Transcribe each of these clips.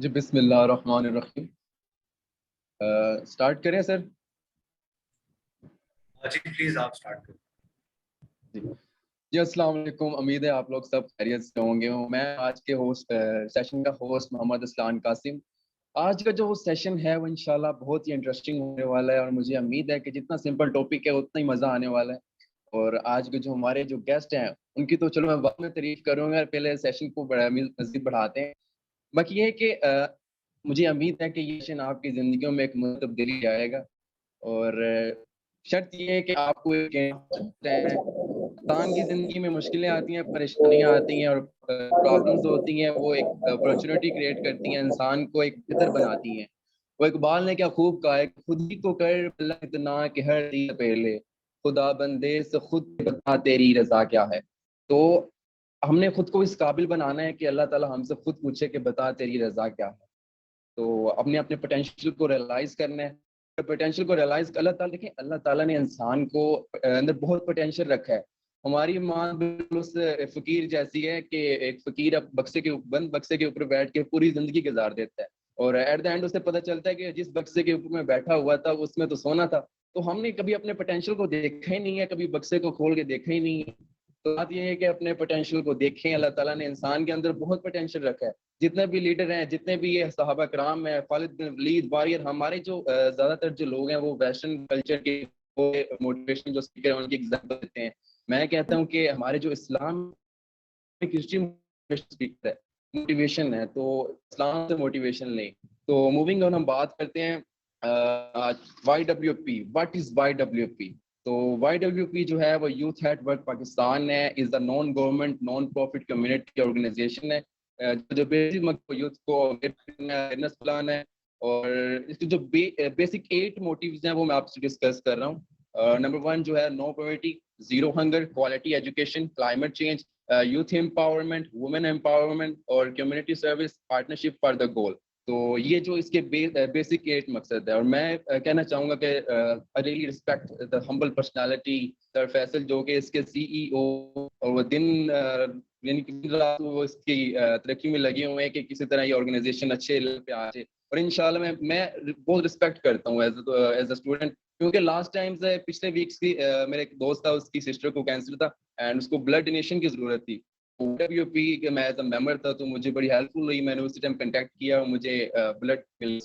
जी बिस्मिल्लाहिर्रहमानिर्रहीम। स्टार्ट करें sir. Ji please आप स्टार्ट करें। जी जी, अस्सलाम वालेकुम। उम्मीद है आप लोग सब खैरियत से होंगे। मैं आज के होस्ट सेशन का होस्ट मोहम्मद असलान कासिम। आज का जो सेशन है वो इंशाल्लाह बहुत ही इंटरेस्टिंग होने वाला है और मुझे उम्मीद है कि जितना सिंपल टॉपिक है उतना ही मज़ा आने वाला है। और आज के जो हमारे जो गेस्ट हैं उनकी तो चलो मैं बाद में तारीफ करूँगा, पहले सेशन को मज़ीद बढ़ाते हैं। बाकी ये है कि मुझे उम्मीद है कि ये सेशन आपकी ज़िंदगियों में एक तब्दीली आएगा। और शर्त ये है कि आपको एक इंसान की ज़िंदगी में मुश्किलें आती हैं, परेशानियाँ आती हैं और प्रॉब्लम्स होती हैं, वो एक अपॉर्चुनिटी क्रिएट करती हैं, इंसान को एक बेहतर बनाती हैं। वो इकबाल ने क्या खूब कहा है, खुद ही को कर भला इतना कि हर चीज़ पहले, खुदा बंदे से खुद बता तेरी रज़ा क्या है। तो हमने खुद को इस काबिल बनाना है कि अल्लाह ताला हमसे खुद पूछे कि बता तेरी रज़ा क्या है। तो अपने अपने पोटेंशियल को रियलाइज़ करना है। पोटेंशियल को रियलाइज़ अल्लाह ताला, देखिए अल्लाह ताला ने इंसान को अंदर बहुत पोटेंशियल रखा है। हमारी माँ बिल्कुल उस फ़कीर जैसी है कि एक फ़कीर अब बंद बक्से के ऊपर बैठ के पूरी ज़िंदगी गुज़ार देता है और एट द एंड उसे पता चलता है कि जिस बक्से के ऊपर मैं बैठा हुआ था उसमें तो सोना था। तो हमने कभी अपने पोटेंशियल को देखा ही नहीं है, कभी बक्से को खोल के देखा ही नहीं है। तो बात ये है कि अपने पोटेंशियल को देखें। अल्लाह ताला ने इंसान के अंदर बहुत पोटेंशियल रखा है। जितने भी लीडर हैं, जितने भी ये सहाबा कराम हैं, खालिद बिन वलीद, वारियर, हमारे जो ज़्यादातर जो लोग हैं वो वेस्टर्न कल्चर के वो मोटिवेशनल जो स्पीकर हैं उनकी एग्जांपल देते हैं। मैं कहता हूँ कि हमारे जो इस्लाम में हिस्ट्री स्पीकर है, मोटिवेशन है, तो इस्लाम से मोटिवेशन लें। तो मूविंग ऑन हम बात करते हैं YWP। What is YWP? तो YWP जो है वो यूथ एट वर्क पाकिस्तान है, is the non government non profit community organisation है। जो बेसिक यूथ को अवेयरनेस प्लान है। और इसके जो बेसिक 8 मोटिव्स हैं वो मैं आपसे डिस्कस कर रहा हूँ। नंबर 1 जो है no poverty, zero hunger, quality education, climate change, youth empowerment, women empowerment और community service, partnership for the goal. तो ये जो इसके बेसिक 8 मकसद है। और मैं कहना चाहूँगा कि I really respect the humble personality sir Faisal, जो कि इसके सीईओ, और वो दिन यानी कि दिन रात वो इसकी तरक्की में लगे हुए हैं कि किसी तरह ये ऑर्गेनाइजेशन अच्छे लेवल पे आ जाए। और इंशाल्लाह मैं बहुत रिस्पेक्ट करता हूँ एज अ स्टूडेंट, क्योंकि लास्ट टाइम से पिछले वीक्स की मेरे एक दोस्त था, उसकी सिस्टर को कैंसर था एंड उसको ब्लड डोनेशन की जरूरत थी। WP के मैं एज अ मेंबर था तो मुझे बड़ी हेल्पफुल हुई। मैंने उसी टाइम कांटेक्ट किया और मुझे ब्लड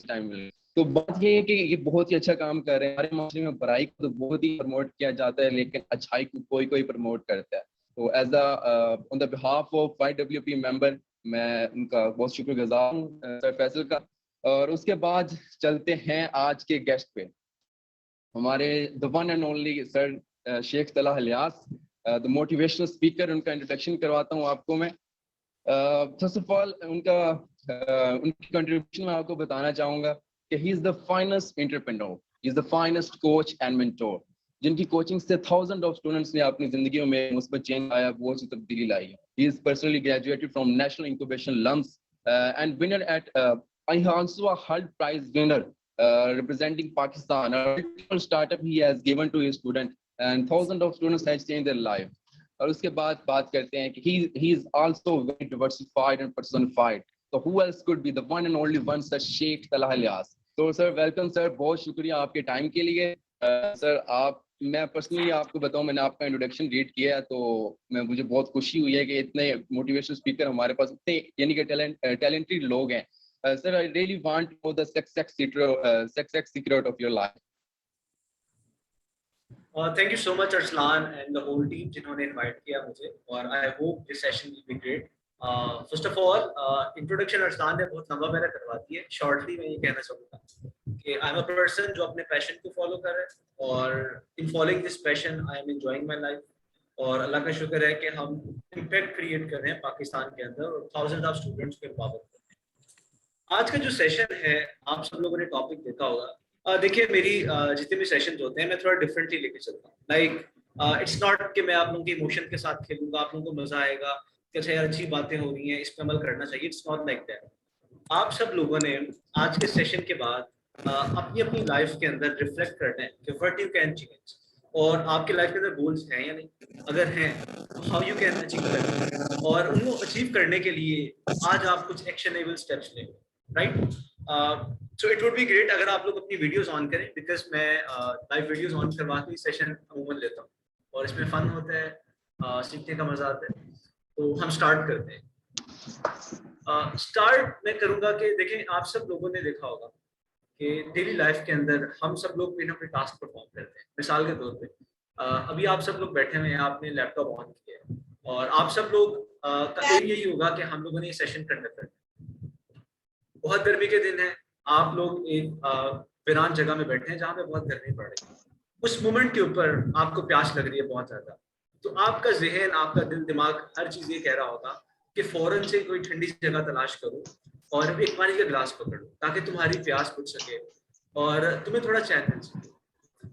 टाइम मिला। तो बात ये है कि ये बहुत ही अच्छा काम कर रहे हैं। हमारे माशरे में बुराई को तो बहुत ही प्रमोट किया जाता है लेकिन अच्छाई को कोई कोई प्रमोट करता है। तो as a on the behalf of YWP member मैं उनका बहुत शुक्रगुजार हूँ, सर फैसल का। और उसके बाद चलते हैं आज के गेस्ट पे, हमारे the one and only sir Sheikh Talha Ilyas, the motivational speaker. उनका इंट्रोडक्शन करवाता हूँ आपको मैं। फर्स्ट ऑफ ऑल उनकी कंट्रीब्यूशन में आपको बताना चाहूँगा कि he is the finest entrepreneur, he is the finest coach and mentor, जिनकी कोचिंग से थाउजेंड ऑफ स्टूडेंट्स ने अपनी जिंदगियों में मुस्बत चेंज आया, बहुत सी तब्दीली लाई है। He is personally graduated from national incubation LUMS and winner at I also a Hult Prize winner representing Pakistan. A multiple startup he has given to his student, and thousands of students has changed their life. और उसके बाद बात करते हैं कि he is also very diversified and personified. So who else could be the one and only one such Sheikh Talah Ilyas? तो sir welcome sir, बहुत शुक्रिया आपके टाइम के लिए। सर आप, मैं पर्सनली आपको बताऊं, मैंने आपका इंट्रोडक्शन रीड किया है तो मुझे बहुत खुशी हुई है कि इतने मोटिवेशनल स्पीकर हमारे पास, इतने यानी कि टैलेंटेड लोग हैं। Sir, I really want to know the success secret of your life. Thank you so much Arsalan and the whole team जिन्होंने इनवाइट किया मुझे, और I hope this session will be great. First of all introduction Arsalan ने बहुत लंबा मेरा करवा दिया है। शॉर्टली मैं ये कहना चाहूँगा कि आई एम अ पर्सन जो अपने पैशन को फॉलो कर रहा है, और in following this passion I am enjoying my life. और अल्लाह का शुक्र है कि हम इम्पैक्ट क्रिएट कर रहे हैं पाकिस्तान के अंदर और थाउजेंड ऑफ स्टूडेंट्स को एम्पावर कर रहे हैं। आज का जो सेशन है, आप सब लोगों ने टॉपिक देखा होगा। देखिए मेरी जितने भी सेशंस होते हैं मैं थोड़ा डिफरेंटली लेके चलता हूँ। लाइक इट्स नॉट कि मैं आप लोगों के इमोशन के साथ खेलूंगा, आप लोगों को मजा आएगा कि अच्छा यार अच्छी बातें हो रही हैं, इस पे अमल करना चाहिए। It's not like that. आप सब लोगों ने आज के सेशन के बाद अपनी अपनी लाइफ के अंदर रिफ्लेक्ट करना है कि व्हाट यू कैन चेंज, और आपके लाइफ के अंदर गोल्स हैं या नहीं, अगर हैं तो how you can achieve that, और उनको अचीव करने के लिए आज आप कुछ एक्शनेबल स्टेप्स लें। Right? So it would be great अगर आप लोग अपनी वीडियोस ऑन करें, बिकॉज मैं लाइव वीडियोस ऑन करवा के सेशन अमूमन लेता हूँ और इसमें फन होता है, सीखने का मजा आता है। तो हम स्टार्ट करते हैं। स्टार्ट मैं करूंगा कि देखें, आप सब लोगों ने देखा होगा कि डेली लाइफ के अंदर हम सब लोग कोई ना कोई टास्क परफॉर्म करते हैं। मिसाल के तौर पे अभी आप सब लोग बैठे हुए हैं, आपने लैपटॉप ऑन किया है और आप सब लोग का एम यही होगा कि हम लोगों ने ये सेशन कंडक्ट करना है। बहुत गर्मी के दिन है, आप लोग एक वीरान जगह में बैठे हैं जहाँ पे बहुत गर्मी पड़ रही है। उस मोमेंट के ऊपर आपको प्यास लग रही है बहुत ज्यादा, तो आपका जहन, आपका दिल दिमाग हर चीज ये कह रहा होगा कि फौरन से कोई ठंडी जगह तलाश करो और एक पानी का गिलास पकड़ लो ताकि तुम्हारी प्यास बुझ सके और तुम्हें थोड़ा चैन मिल सके।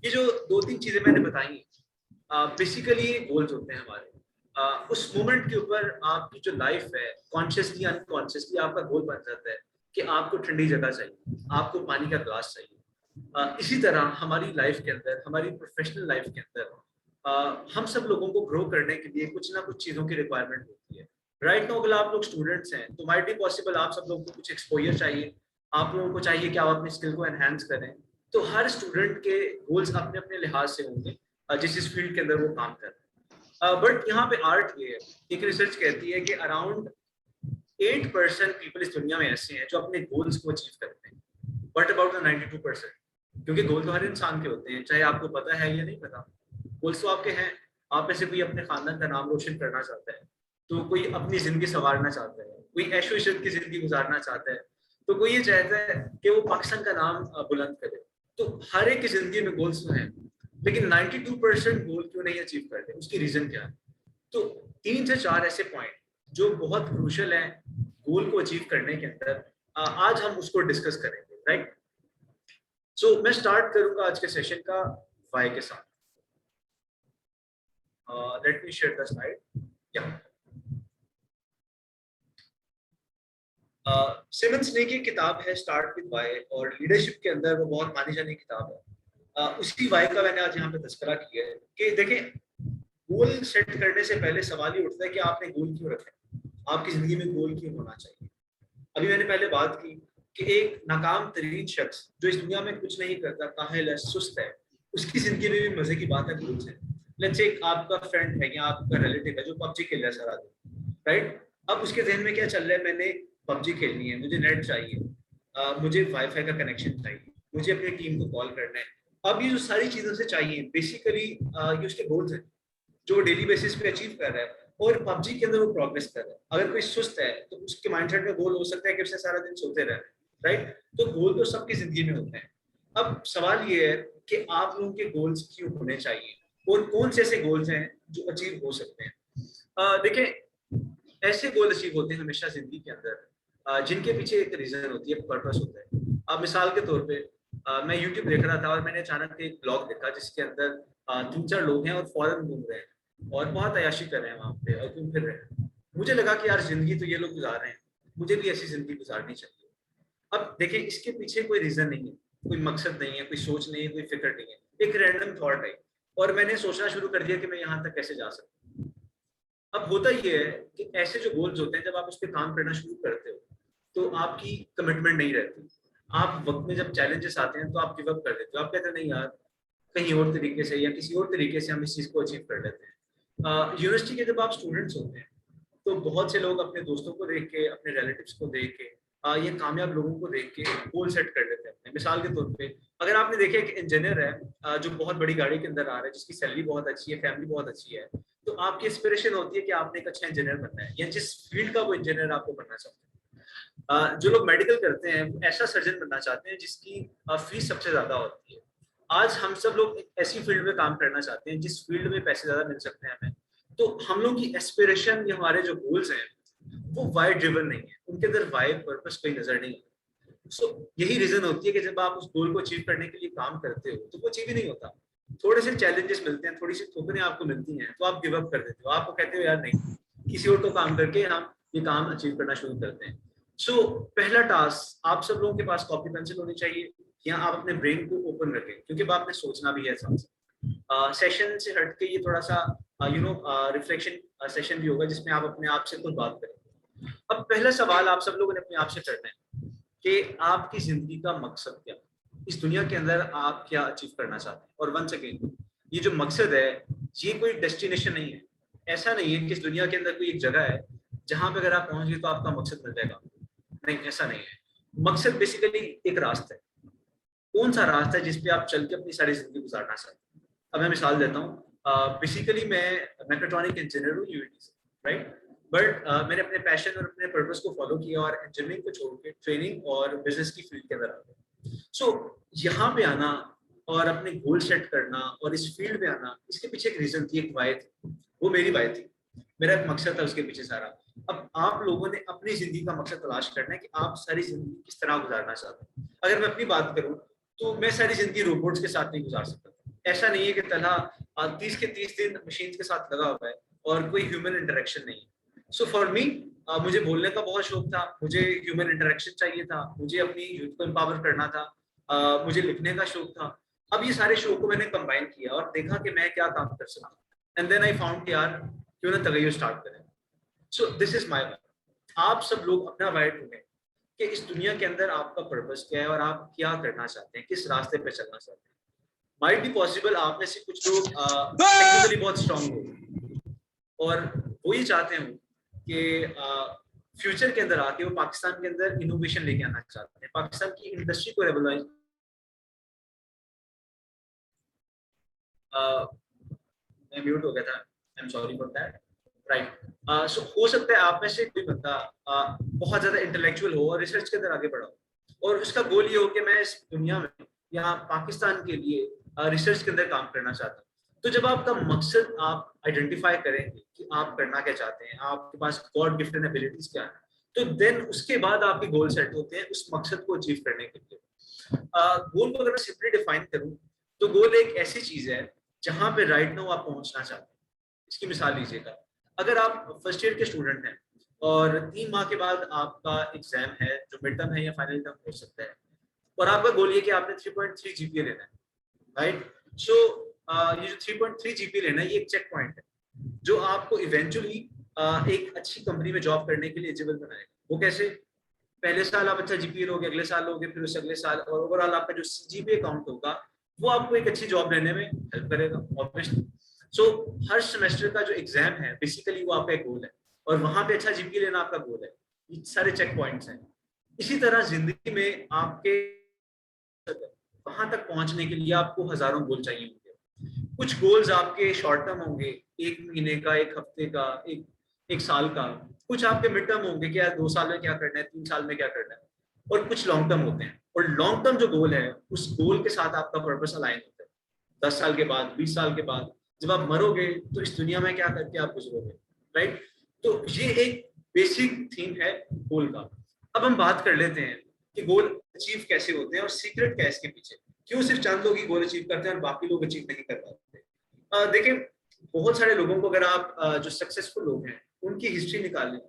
ये जो 2-3 चीजें मैंने बताई बेसिकली गोल्स होते हैं हमारे। उस मोमेंट के ऊपर आपकी जो लाइफ है, कॉन्शियसली अनकॉन्शियसली आपका गोल बन जाता है कि आपको ठंडी जगह चाहिए, आपको पानी का ग्लास चाहिए। इसी तरह हमारी लाइफ के अंदर, हमारी प्रोफेशनल लाइफ के अंदर हम सब लोगों को ग्रो करने के लिए कुछ ना कुछ चीजों की रिक्वायरमेंट होती है। राइट नाउ अगर आप लोग स्टूडेंट्स हैं तो माइट बी पॉसिबल आप सब लोगों को कुछ एक्सपोजर चाहिए, आप लोगों को चाहिए कि आप अपनी स्किल को एनहांस करें। तो हर स्टूडेंट के गोल्स अपने अपने लिहाज से होंगे जिस फील्ड के अंदर वो काम कर रहे हैं। बट यहाँ पे आर्ट ये है, एक रिसर्च कहती है कि अराउंड 8% पीपल इस दुनिया में ऐसे हैं जो अपने गोल्स को अचीव करते हैं। बट अबाउट 92%, क्योंकि गोल तो हर इंसान के होते हैं, चाहे आपको पता है या नहीं पता, गोल्स तो आपके हैं। आप में से कोई अपने खानदान का नाम रोशन करना चाहता है, तो कोई अपनी जिंदगी संवारना चाहता है, कोई ऐशो इशरत की जिंदगी गुजारना चाहता है, तो कोई ये चाहता है कि वो पाकिस्तान का नाम बुलंद करे। तो हर एक की जिंदगी में गोल्स तो हैं, लेकिन 92% गोल क्यों नहीं अचीव करते, उसकी रीजन क्या है? तो 3 से 4 ऐसे पॉइंट जो बहुत क्रूशियल हैं गोल को अचीव करने के अंदर, आज हम उसको डिस्कस करेंगे। राइट? सो मैं स्टार्ट करूंगा आज के सेशन का वाई के साथ। Let me share the slide. या सिमंस ने की किताब है स्टार्ट विद वाई, और लीडरशिप के अंदर वो बहुत मानी जानी किताब है। उसी वाई का मैंने आज यहाँ पे तस्करा किया है कि देखें, गोल सेट करने से पहले सवाल ये उठता है कि आपने गोल क्यों रखा है, आपकी जिंदगी में गोल क्यों होना चाहिए। अभी मैंने पहले बात की कि एक नाकाम तरीन शख्स जो इस दुनिया में कुछ नहीं करता, काहिल है, सुस्त है, उसकी जिंदगी में भी मजे की बात है गोल्स है। लेट्स से आपका फ्रेंड है या आपका रिलेटिव है जो पबजी खेल रहा है सारा दिन, राइट? अब उसके जहन में क्या चल रहा है, मैंने पबजी खेलनी है, मुझे नेट चाहिए, मुझे वाईफाई का कनेक्शन चाहिए, मुझे अपनी टीम को कॉल करना है। अब ये जो सारी चीजों से चाहिए बेसिकली ये उसके गोल्स हैं जो डेली बेसिस पे अचीव कर रहा है, और पबजी के अंदर वो प्रोग्रेस कर रहा है। अगर कोई सुस्त है तो उसके माइंडसेट में गोल हो सकता है कि उसने सारा दिन सोते रहना, राइट? तो गोल तो सबकी जिंदगी में होते हैं। अब सवाल ये है कि आप लोगों के गोल्स क्यों होने चाहिए और कौन से ऐसे गोल्स हैं जो अचीव हो सकते हैं। देखें, ऐसे गोल अचीव होते हैं हमेशा जिंदगी के अंदर जिनके पीछे एक रीजन होती है, पर्पस होता है। अब मिसाल के तौर पे मैं यूट्यूब देख रहा था और मैंने अचानक एक ब्लॉग देखा जिसके अंदर 3-4 लोग हैं और फॉरेन घूम रहे हैं और बहुत अयाशी कर रहे हैं वहां पे और घूम फिर रहे हैं। मुझे लगा कि यार जिंदगी तो ये लोग गुजार रहे हैं, मुझे भी ऐसी जिंदगी गुजारनी चाहिए। अब देखें, इसके पीछे कोई रीजन नहीं है, कोई मकसद नहीं है, कोई सोच नहीं है, कोई फिक्र नहीं है, एक रैंडम थॉट है और मैंने सोचना शुरू कर दिया कि मैं यहाँ तक कैसे जा सकता हूँ। अब होता ये है कि ऐसे जो गोल्स होते हैं जब आप उस पर काम करना शुरू करते हो तो आपकी कमिटमेंट नहीं रहती। आप वक्त में जब चैलेंजेस आते हैं तो आप गिव अप कर देते हो, आप कहते हैं नहीं यार, कहीं और तरीके से या किसी और तरीके से हम इस चीज को अचीव कर लेते हैं। यूनिवर्सिटी के जब आप स्टूडेंट्स होते हैं तो बहुत से लोग अपने दोस्तों को देख के, अपने रिलेटिव्स को देख के, ये कामयाब लोगों को देख के गोल सेट कर लेते हैं। मिसाल के तौर पे अगर आपने देखे एक इंजीनियर है जो बहुत बड़ी गाड़ी के अंदर आ रहा है, जिसकी सैलरी बहुत अच्छी है, फैमिली बहुत अच्छी है, तो आपकी इंस्पिरेशन होती है कि आपने एक अच्छा इंजीनियर बनना है या जिस फील्ड का वो इंजीनियर आपको बनना चाहते हैं। जो लोग मेडिकल करते हैं वो ऐसा सर्जन बनना चाहते हैं जिसकी फीस सबसे ज्यादा होती है। आज हम सब लोग एक ऐसी फील्ड में काम करना चाहते हैं जिस फील्ड में पैसे ज्यादा मिल सकते हैं हमें। तो हम लोग की एस्पिरेशन या हमारे जो गोल्स हैं वो वाई ड्रिवन नहीं है, उनके अंदर वाई पर्पस कोई नजर नहीं है। सो यही रीजन होती है कि जब आप उस गोल को अचीव करने के लिए काम करते हो तो वो अचीव ही नहीं होता। थोड़े से चैलेंजेस मिलते हैं, थोड़ी सी ठोकरें आपको मिलती हैं तो आप गिव अप कर देते हो, आपको कहते हो यार नहीं, किसी और को काम करके हम ये काम अचीव करना शुरू करते हैं। सो पहला टास्क, आप सब लोगों के पास कॉपी पेंसिल होनी चाहिए या आप अपने ब्रेन को ओपन रखें क्योंकि अब आपने सोचना भी है साथ। सेशन से हट के ये थोड़ा सा रिफ्लेक्शन सेशन भी होगा जिसमें आप अपने आप से खुद बात करें। अब पहला सवाल आप सब लोगों ने अपने आप से करना है कि आपकी जिंदगी का मकसद क्या, इस दुनिया के अंदर आप क्या अचीव करना चाहते हैं। और वंस अगेन, ये जो मकसद है ये कोई डेस्टिनेशन नहीं है। ऐसा नहीं है कि इस दुनिया के अंदर कोई एक जगह है जहां पे अगर आप पहुंच गए तो आपका मकसद मिल जाएगा। नहीं, ऐसा नहीं है। मकसद बेसिकली एक रास्ता है। कौन सा रास्ता है जिसपे आप चल के अपनी सारी जिंदगी गुजारना चाहते हैं। अब मैं मिसाल देता हूँ, बेसिकली मैं मैकेट्रॉनिक इंजीनियर हूँ यूएटी से, राइट। बट मैंने अपने पैशन और अपने पर्पस को फॉलो किया और इंजीनियरिंग को छोड़ के ट्रेनिंग और बिजनेस की फील्ड के अंदर आ गया। सो यहाँ पे आना और अपने गोल सेट करना और इस फील्ड में आना, इसके पीछे एक रीजन थी, एक वाय थी। वो मेरी वाय थी, मेरा एक मकसद था उसके पीछे सारा। अब आप लोगों ने अपनी जिंदगी का मकसद तलाश करना है कि आप सारी जिंदगी किस तरह गुजारना चाहते हैं। अगर मैं अपनी बात करूं तो मैं सारी जिंदगी रोबोट्स के साथ नहीं गुजार सकता। ऐसा नहीं है कि तलहा 30 के 30 दिन मशीन के साथ लगा हुआ है और कोई ह्यूमन इंटरेक्शन नहीं है। सो फॉर मी, मुझे बोलने का बहुत शौक था, मुझे ह्यूमन इंटरेक्शन चाहिए था, मुझे अपनी यूथ को एम्पावर करना था, मुझे लिखने का शौक था। अब ये सारे शौक को मैंने कंबाइन किया और देखा कि मैं क्या काम कर सकता हूँ। एंड देन आई फाउंड कि यार क्यों ना तगैयुर स्टार्ट करें। So this is my why. आप सब लोग अपना वाई ढूंढें कि इस दुनिया के अंदर आपका पर्पस क्या है और आप क्या करना चाहते हैं, किस रास्ते पे चलना चाहते हैं। माइट बी पॉसिबल आप में से कुछ लोग टेक्निकली बहुत स्ट्रांग हो और वो ये चाहते हो कि फ्यूचर के अंदर आके वो पाकिस्तान के अंदर इनोवेशन लेके आना चाहते हैं, पाकिस्तान की इंडस्ट्री को रेवोल्यूशनाइज। मैं म्यूट हो गया था, I am sorry for that, right. So हो सकता है आप में से कोई बंदा बहुत ज्यादा इंटेलेक्चुअल हो और रिसर्च के अंदर आगे बढ़ा हो और उसका गोल ये हो कि मैं इस दुनिया में यहाँ पाकिस्तान के लिए रिसर्च के अंदर काम करना चाहता हूँ। तो जब आपका मकसद आप आइडेंटिफाई करेंगे कि आप करना क्या चाहते हैं, आपके पास गॉड गिफ्टेड एबिलिटीज क्या है, तो देन उसके बाद आपके गोल सेट होते हैं उस मकसद को अचीव करने के लिए। गोल को अगर मैं सिंपली डिफाइन करूँ तो गोल एक ऐसी चीज है जहां पे राइट नाउ आप पहुंचना चाहते हैं। इसकी मिसाल लीजिएगा, अगर आप फर्स्ट ईयर के स्टूडेंट हैं और 3 माह के बाद आपका एग्जाम है जो मिड टर्म है या फाइनल टर्म हो सकता है, और आपका गोल ये कि आपने 3.3 जीपीए लेना है, राइट। सो ये जो 3.3 जीपीए लेना है ये एक चेक पॉइंट है जो आपको इवेंचुअली एक अच्छी कंपनी में जॉब करने के लिए एलिजिबल बनाएगा। वो कैसे? पहले साल आप अच्छा जीपीए लोगे, अगले साल लोगे, फिर उससे अगले साल, और ओवरऑल आपका जो जीपीए काउंट होगा वो आपको एक अच्छी जॉब लेने में हेल्प करेगा ऑब्वियसली। सो हर सेमेस्टर का जो एग्जाम है बेसिकली वो आपका एक गोल है और वहां पे अच्छा जीपीए लेना आपका गोल है। ये सारे चेक पॉइंट्स हैं। इसी तरह जिंदगी में आपके वहां तक पहुंचने के लिए आपको हजारों गोल चाहिए होंगे। कुछ गोल्स आपके शॉर्ट टर्म होंगे, 1 महीने का, 1 हफ्ते का, एक साल का। कुछ आपके मिड टर्म होंगे कि यार 2 साल में क्या करना है, 3 साल में क्या करना है। और कुछ लॉन्ग टर्म होते हैं और लॉन्ग टर्म जो गोल है उस गोल के साथ आपका पर्पस अलाइन होता है। 10 साल के बाद, 20 साल के बाद जब आप मरोगे तो इस दुनिया में क्या करके आप गुजरोगे, राइट। तो ये एक बेसिक थीम है गोल का। अब हम बात कर लेते हैं कि गोल अचीव कैसे होते हैं और सीक्रेट क्या है इसके पीछे। क्यों सिर्फ चंद लोग ही गोल अचीव करते हैं और बाकी लोग अचीव नहीं कर पाते। देखिए, बहुत सारे लोगों को अगर आप जो सक्सेसफुल लोग हैं उनकी हिस्ट्री निकालें,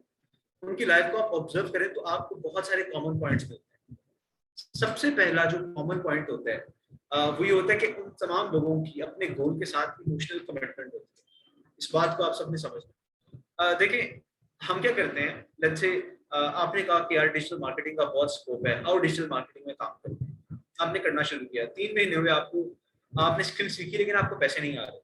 उनकी लाइफ को आप ऑब्जर्व करें तो आपको बहुत सारे कॉमन पॉइंट्स मिलते हैं। सबसे पहला जो कॉमन पॉइंट होता है वो ये होता है कि उन तमाम लोगों की अपने गोल के साथ इमोशनल कमिटमेंट होती है। इस बात को आप सबने समझना। देखिए, हम क्या करते हैं, लेट्स से आपने कहा कि यार डिजिटल मार्केटिंग का बहुत स्कोप है, और डिजिटल मार्केटिंग में काम करते हैं, आपने करना शुरू किया, 3 महीने हुए आपको, आपने स्किल सीखी लेकिन आपको पैसे नहीं आ रहे।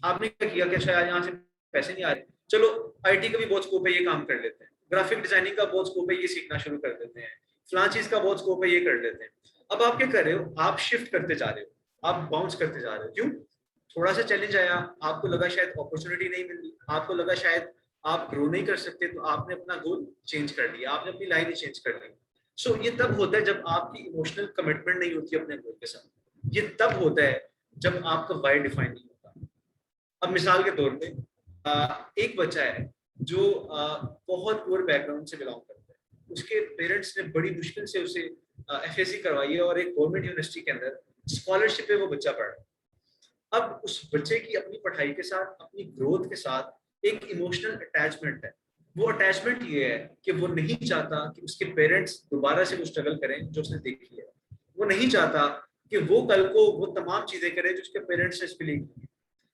आपने क्या किया कि अच्छा यार यहाँ से पैसे नहीं आ रहे, चलो आईटी का भी बहुत स्कोप है, ये काम कर लेते हैं, ग्राफिक डिजाइनिंग का बहुत स्कोप है, ये सीखना शुरू कर देते हैं, फलां चीज का बहुत स्कोप है, ये कर लेते हैं। अब आप क्या कर रहे हो, आप शिफ्ट करते जा रहे हो, आप बाउंस करते जा रहे हो। क्यों? थोड़ा सा चैलेंज आया, आपको लगा शायद अपॉर्चुनिटी नहीं मिल रही, आपको लगा शायद आप ग्रो नहीं कर सकते, तो आपने अपना गोल चेंज कर दिया, आपने अपनी लाइन चेंज कर दी। सो ये तब होता है जब आपकी इमोशनल कमिटमेंट नहीं होती अपने गोल के साथ। ये तब होता है जब आपका वाई डिफाइन नहीं होता। अब मिसाल के तौर पे एक बच्चा है जो बहुत पुअर बैकग्राउंड से बिलोंग करता है, उसके पेरेंट्स ने बड़ी मुश्किल से उसे एफएससी करवाई है और एक गवर्नमेंट यूनिवर्सिटी के अंदर स्कॉलरशिप पे वो बच्चा पढ़ रहा है। अब उस बच्चे की अपनी पढ़ाई के साथ, अपनी ग्रोथ के साथ एक इमोशनल अटैचमेंट है। वो अटैचमेंट ये है कि वो नहीं चाहता कि उसके पेरेंट्स दोबारा से वो स्ट्रगल करें जो उसने देखी है। वो नहीं चाहता कि वो कल को वो तमाम चीजें करे जो उसके पेरेंट्स ने इसके लिए की।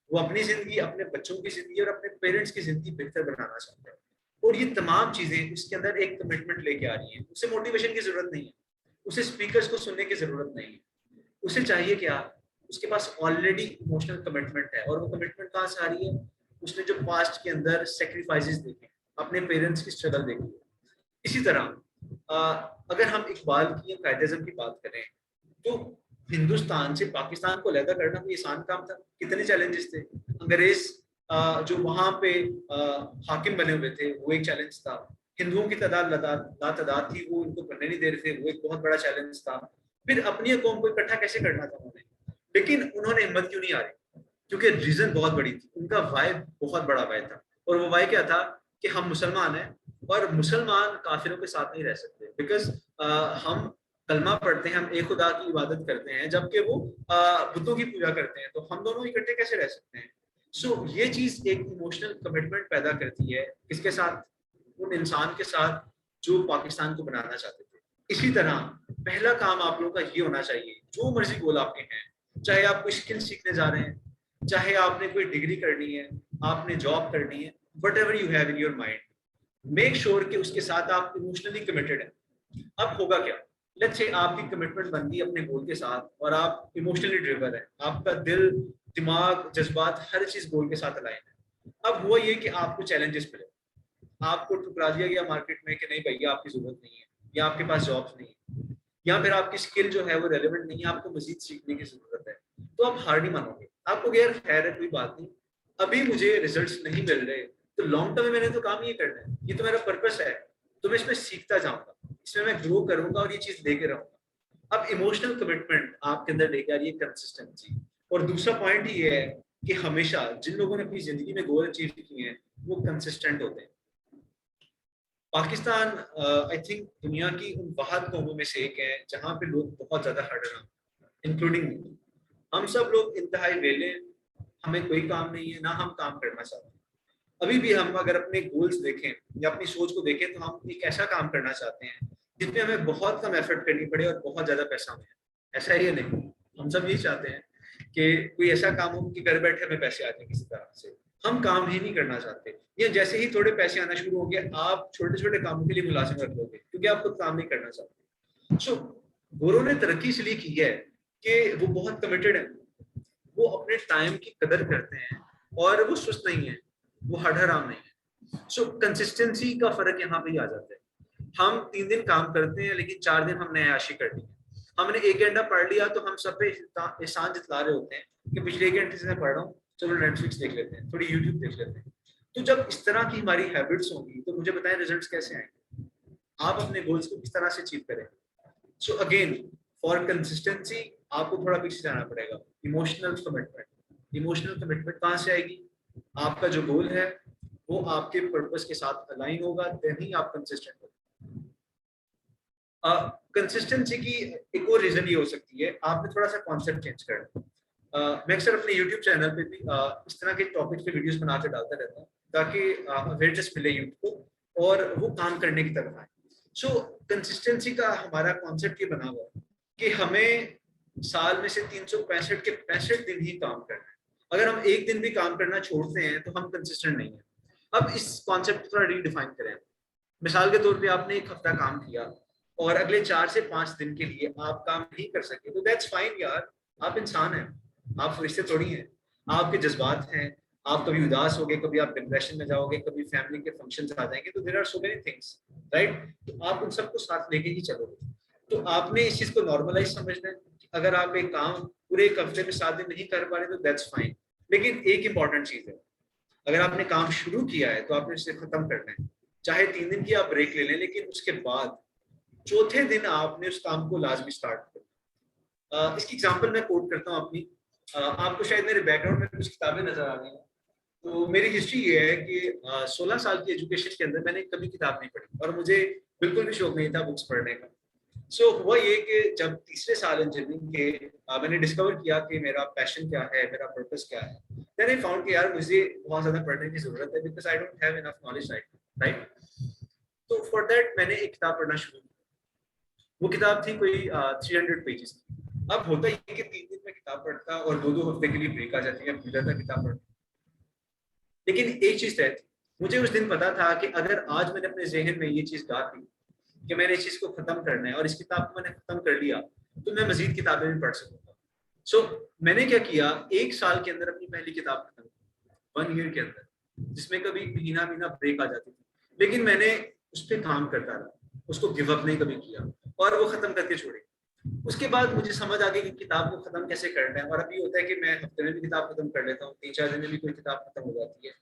वो अपनी जिंदगी, अपने बच्चों की जिंदगी और अपने पेरेंट्स की जिंदगी बेहतर बनाना चाहता है। और ये तमाम चीजें उसके अंदर एक कमिटमेंट लेके आ रही है, उसे मोटिवेशन की जरूरत नहीं है। उसे स्पीकर्स को सुनने की जरूरत नहीं है, उसे चाहिए क्या, उसके पास ऑलरेडी इमोशनल कमिटमेंट है। और वो कमिटमेंट कहाँ से आ रही है, उसने जो पास्ट के अंदर सेक्रीफाइसेस देखे, अपने पेरेंट्स की स्ट्रगल देखी। इसी तरह अगर हम इकबाल की या कायदे-ए-आज़म की बात करें तो हिंदुस्तान से पाकिस्तान को अलग करना कोई आसान काम था, कितने चैलेंजेस थे। अंग्रेज जो वहां पे हाकिम बने हुए थे वो एक चैलेंज था, हिंदुओं की तादाद लातादाद थी, वो इनको करने नहीं दे रहे थे, वो एक बहुत बड़ा चैलेंज था। फिर अपनी कौम को इकट्ठा कैसे करना था उन्होंने, लेकिन उन्होंने हिम्मत क्यों नहीं हारी, क्योंकि रीजन बहुत बड़ी थी, उनका वाय बहुत बड़ा वाय था। और वो वाय क्या था कि हम मुसलमान हैं और मुसलमान काफिरों के साथ नहीं रह सकते, बिकॉज हम कलमा पढ़ते हैं, हम एक खुदा की इबादत करते हैं, जबकि वो बुतों की पूजा करते हैं, तो हम दोनों इकट्ठे कैसे रह सकते हैं। सो ये चीज एक इमोशनल कमिटमेंट पैदा करती है किसके साथ, उन इंसान के साथ जो पाकिस्तान को बनाना चाहते थे। इसी तरह पहला काम आप लोगों का ये होना चाहिए, जो मर्जी गोल आपके हैं, चाहे आप कोई स्किल सीखने जा रहे हैं, चाहे आपने कोई डिग्री करनी है, आपने जॉब करनी है, what ever you have in your mind, make sure कि उसके साथ आप इमोशनली कमिटेड हैं। अब होगा क्या, लेट्स से आपकी कमिटमेंट बन गई अपने गोल के साथ और आप इमोशनली ड्रिवन है, आपका दिल दिमाग जज्बात हर चीज गोल के साथ अलाइन है। अब हुआ ये कि आपको चैलेंजेस मिले, आपको ठुकरा दिया गया मार्केट में कि नहीं भैया आपकी जरूरत नहीं है, या आपके पास जॉब्स नहीं है, या फिर आपकी स्किल जो है वो रेलेवेंट नहीं है, आपको मजीद सीखने की जरूरत है, तो आप हार नहीं मानोगे, आपको यार खैर है कोई बात नहीं, अभी मुझे रिजल्ट्स नहीं मिल रहे, तो लॉन्ग टर्म में मैंने तो काम ये करना है, ये तो मेरा पर्पस है, तो मैं इसमें सीखता जाऊंगा, इसमें मैं ग्रो करूंगा और ये चीज लेके रहूंगा। अब इमोशनल कमिटमेंट आपके अंदर लेके आ रही है कंसिस्टेंसी। और दूसरा पॉइंट ये है कि हमेशा जिन लोगों ने अपनी जिंदगी में गोल अचीव किए हैं वो कंसिस्टेंट होते हैं। पाकिस्तान आई थिंक दुनिया की उन वाहद कौमों में से एक है जहाँ पे लोग बहुत ज्यादा हर्ड रहे, इंक्लूडिंग हम सब लोग इंतहाई वेले, हमें कोई काम नहीं है, ना हम काम करना चाहते। अभी भी हम अगर अपने गोल्स देखें या अपनी सोच को देखें तो हम एक ऐसा काम करना चाहते हैं जिसमें हमें बहुत कम एफर्ट करनी पड़े और बहुत ज्यादा पैसा मिले। ऐसा ही है नहीं, हम सब यही चाहते हैं कि कोई ऐसा काम हो कि घर बैठे हमें पैसे आ जाए किसी तरह से, हम काम ही नहीं करना चाहते। या जैसे ही थोड़े पैसे आना शुरू हो गए आप छोटे छोटे कामों के लिए मुलाजिम रख लोगे क्योंकि आप खुद काम नहीं करना चाहते। सो गोरों ने तरक्की इसलिए की है कि वो बहुत कमिटेड है, वो अपने टाइम की कदर करते हैं और वो सुस्त नहीं है, वो हड़हराम नहीं है। सो कंसिस्टेंसी का फर्क यहाँ पे ही आ जाता है। हम 3 दिन काम करते हैं लेकिन 4 दिन हमने अय्याशी कर ली है। हमने 1 घंटा पढ़ लिया तो हम सब पे एहसान जतला रहे होते हैं कि पिछले 1 घंटे से मैं पढ़ रहा हूँ, चलो नेटफ्लिक्स देख लेते हैं, थोड़ी यूट्यूब देख लेते हैं। तो जब इस तरह की हमारी हैबिट्स होंगी तो मुझे बताएं रिजल्ट्स कैसे आएंगे, आप अपने गोल्स को किस तरह से अचीव करें। सो अगेन फॉर कंसिस्टेंसी आपको थोड़ा पीछे जाना पड़ेगा, इमोशनल कमिटमेंट। इमोशनल कमिटमेंट कहाँ से आएगी, आपका जो गोल है वो आपके पर्पस के साथ अलाइन होगा, देन ही आप कंसिस्टेंट हो। कंसिस्टेंसी की एक और रीजन ये हो सकती है, आपने थोड़ा सा कॉन्सेप्ट चेंज करना। मैं अक्सर अपने YouTube चैनल पे भी इस तरह के टॉपिक पे वीडियोस बना के डालता रहता हूँ ताकि अवेयरनेस मिले यूथ को और वो काम करने की तरफ आए। सो कंसिस्टेंसी का हमारा कॉन्सेप्ट ये बना हुआ है कि हमें साल में से 365 के 65 दिन ही काम करना है। अगर हम एक दिन भी काम करना छोड़ते हैं तो हम कंसिस्टेंट नहीं है। अब इस कॉन्सेप्ट को थोड़ा रीडिफाइन करें। मिसाल के तौर पे आपने 1 हफ्ता काम किया और अगले 4 से 5 दिन के लिए आप काम नहीं कर सके तो दैट्स फाइन यार, आप इंसान हैं, आप फरिश्ते थोड़ी हैं, आपके जज्बात हैं, आप कभी उदास होगे, कभी आप डिप्रेशन में जाओगे, कभी फैमिली के फंक्शंस आ जाएंगे, तो there are so many things right, तो आप उन सबको साथ लेके ही चलोगे। तो आपने इस चीज को नॉर्मलाइज समझना है। अगर आप एक काम पूरे 1 हफ्ते में 7 दिन नहीं कर पा रहे तो दैट्स फाइन, लेकिन एक इंपॉर्टेंट चीज है, अगर आपने काम शुरू किया है तो आपने इसे खत्म करना है। चाहे 3 दिन की आप ब्रेक ले लें, लेकिन उसके बाद चौथे दिन आपने उस काम को लाजमी स्टार्ट करना। इसकी एग्जांपल मैं कोट करता हूँ अपनी। आपको शायद मेरे बैकग्राउंड में कुछ किताबें नजर आ रही हैं। तो मेरी हिस्ट्री ये है कि 16 साल की एजुकेशन के अंदर मैंने कभी किताब नहीं पढ़ी और मुझे बिल्कुल भी शौक नहीं था बुक्स पढ़ने का। सो हुआ ये कि जब तीसरे साल इंजीनियरिंग के मैंने डिस्कवर किया कि मेरा पैशन क्या है, मेरा पर्पस क्या है, देन आई फाउंड कि यार मुझे बहुत ज्यादा पढ़ने की जरूरत है because I don't have enough knowledge right. तो फॉर दैट मैंने एक किताब पढ़ना शुरू किया। वो किताब थी कोई 300 पेजेस की। अब होता ये कि 3 दिन में किताब पढ़ता और 2-2 हफ्ते के लिए ब्रेक आ जाती है, भूल जाता किताब पढ़ता। लेकिन एक चीज तय थी, मुझे उस दिन पता था कि अगर आज मैंने अपने जहन में ये चीज डाल दी कि मैंने इस चीज को खत्म करना है और इस किताब को मैंने खत्म कर लिया तो मैं मजीद किताबें भी पढ़ सकूंगा। सो मैंने क्या किया, 1 साल के अंदर अपनी पहली किताब खत्म की, 1 ईयर के अंदर, जिसमें कभी महीना महीना ब्रेक आ जाती थी, लेकिन मैंने उस पर काम करता रहा, उसको गिव अप नहीं कभी किया और वो खत्म करके छोड़ी। उसके बाद मुझे समझ आ गई कि किताब को खत्म कैसे करना है, और अभी होता है कि मैं हफ्ते में भी किताब खत्म कर लेता हूँ, 3-4 दिन में भी कोई किताब खत्म हो जाती है।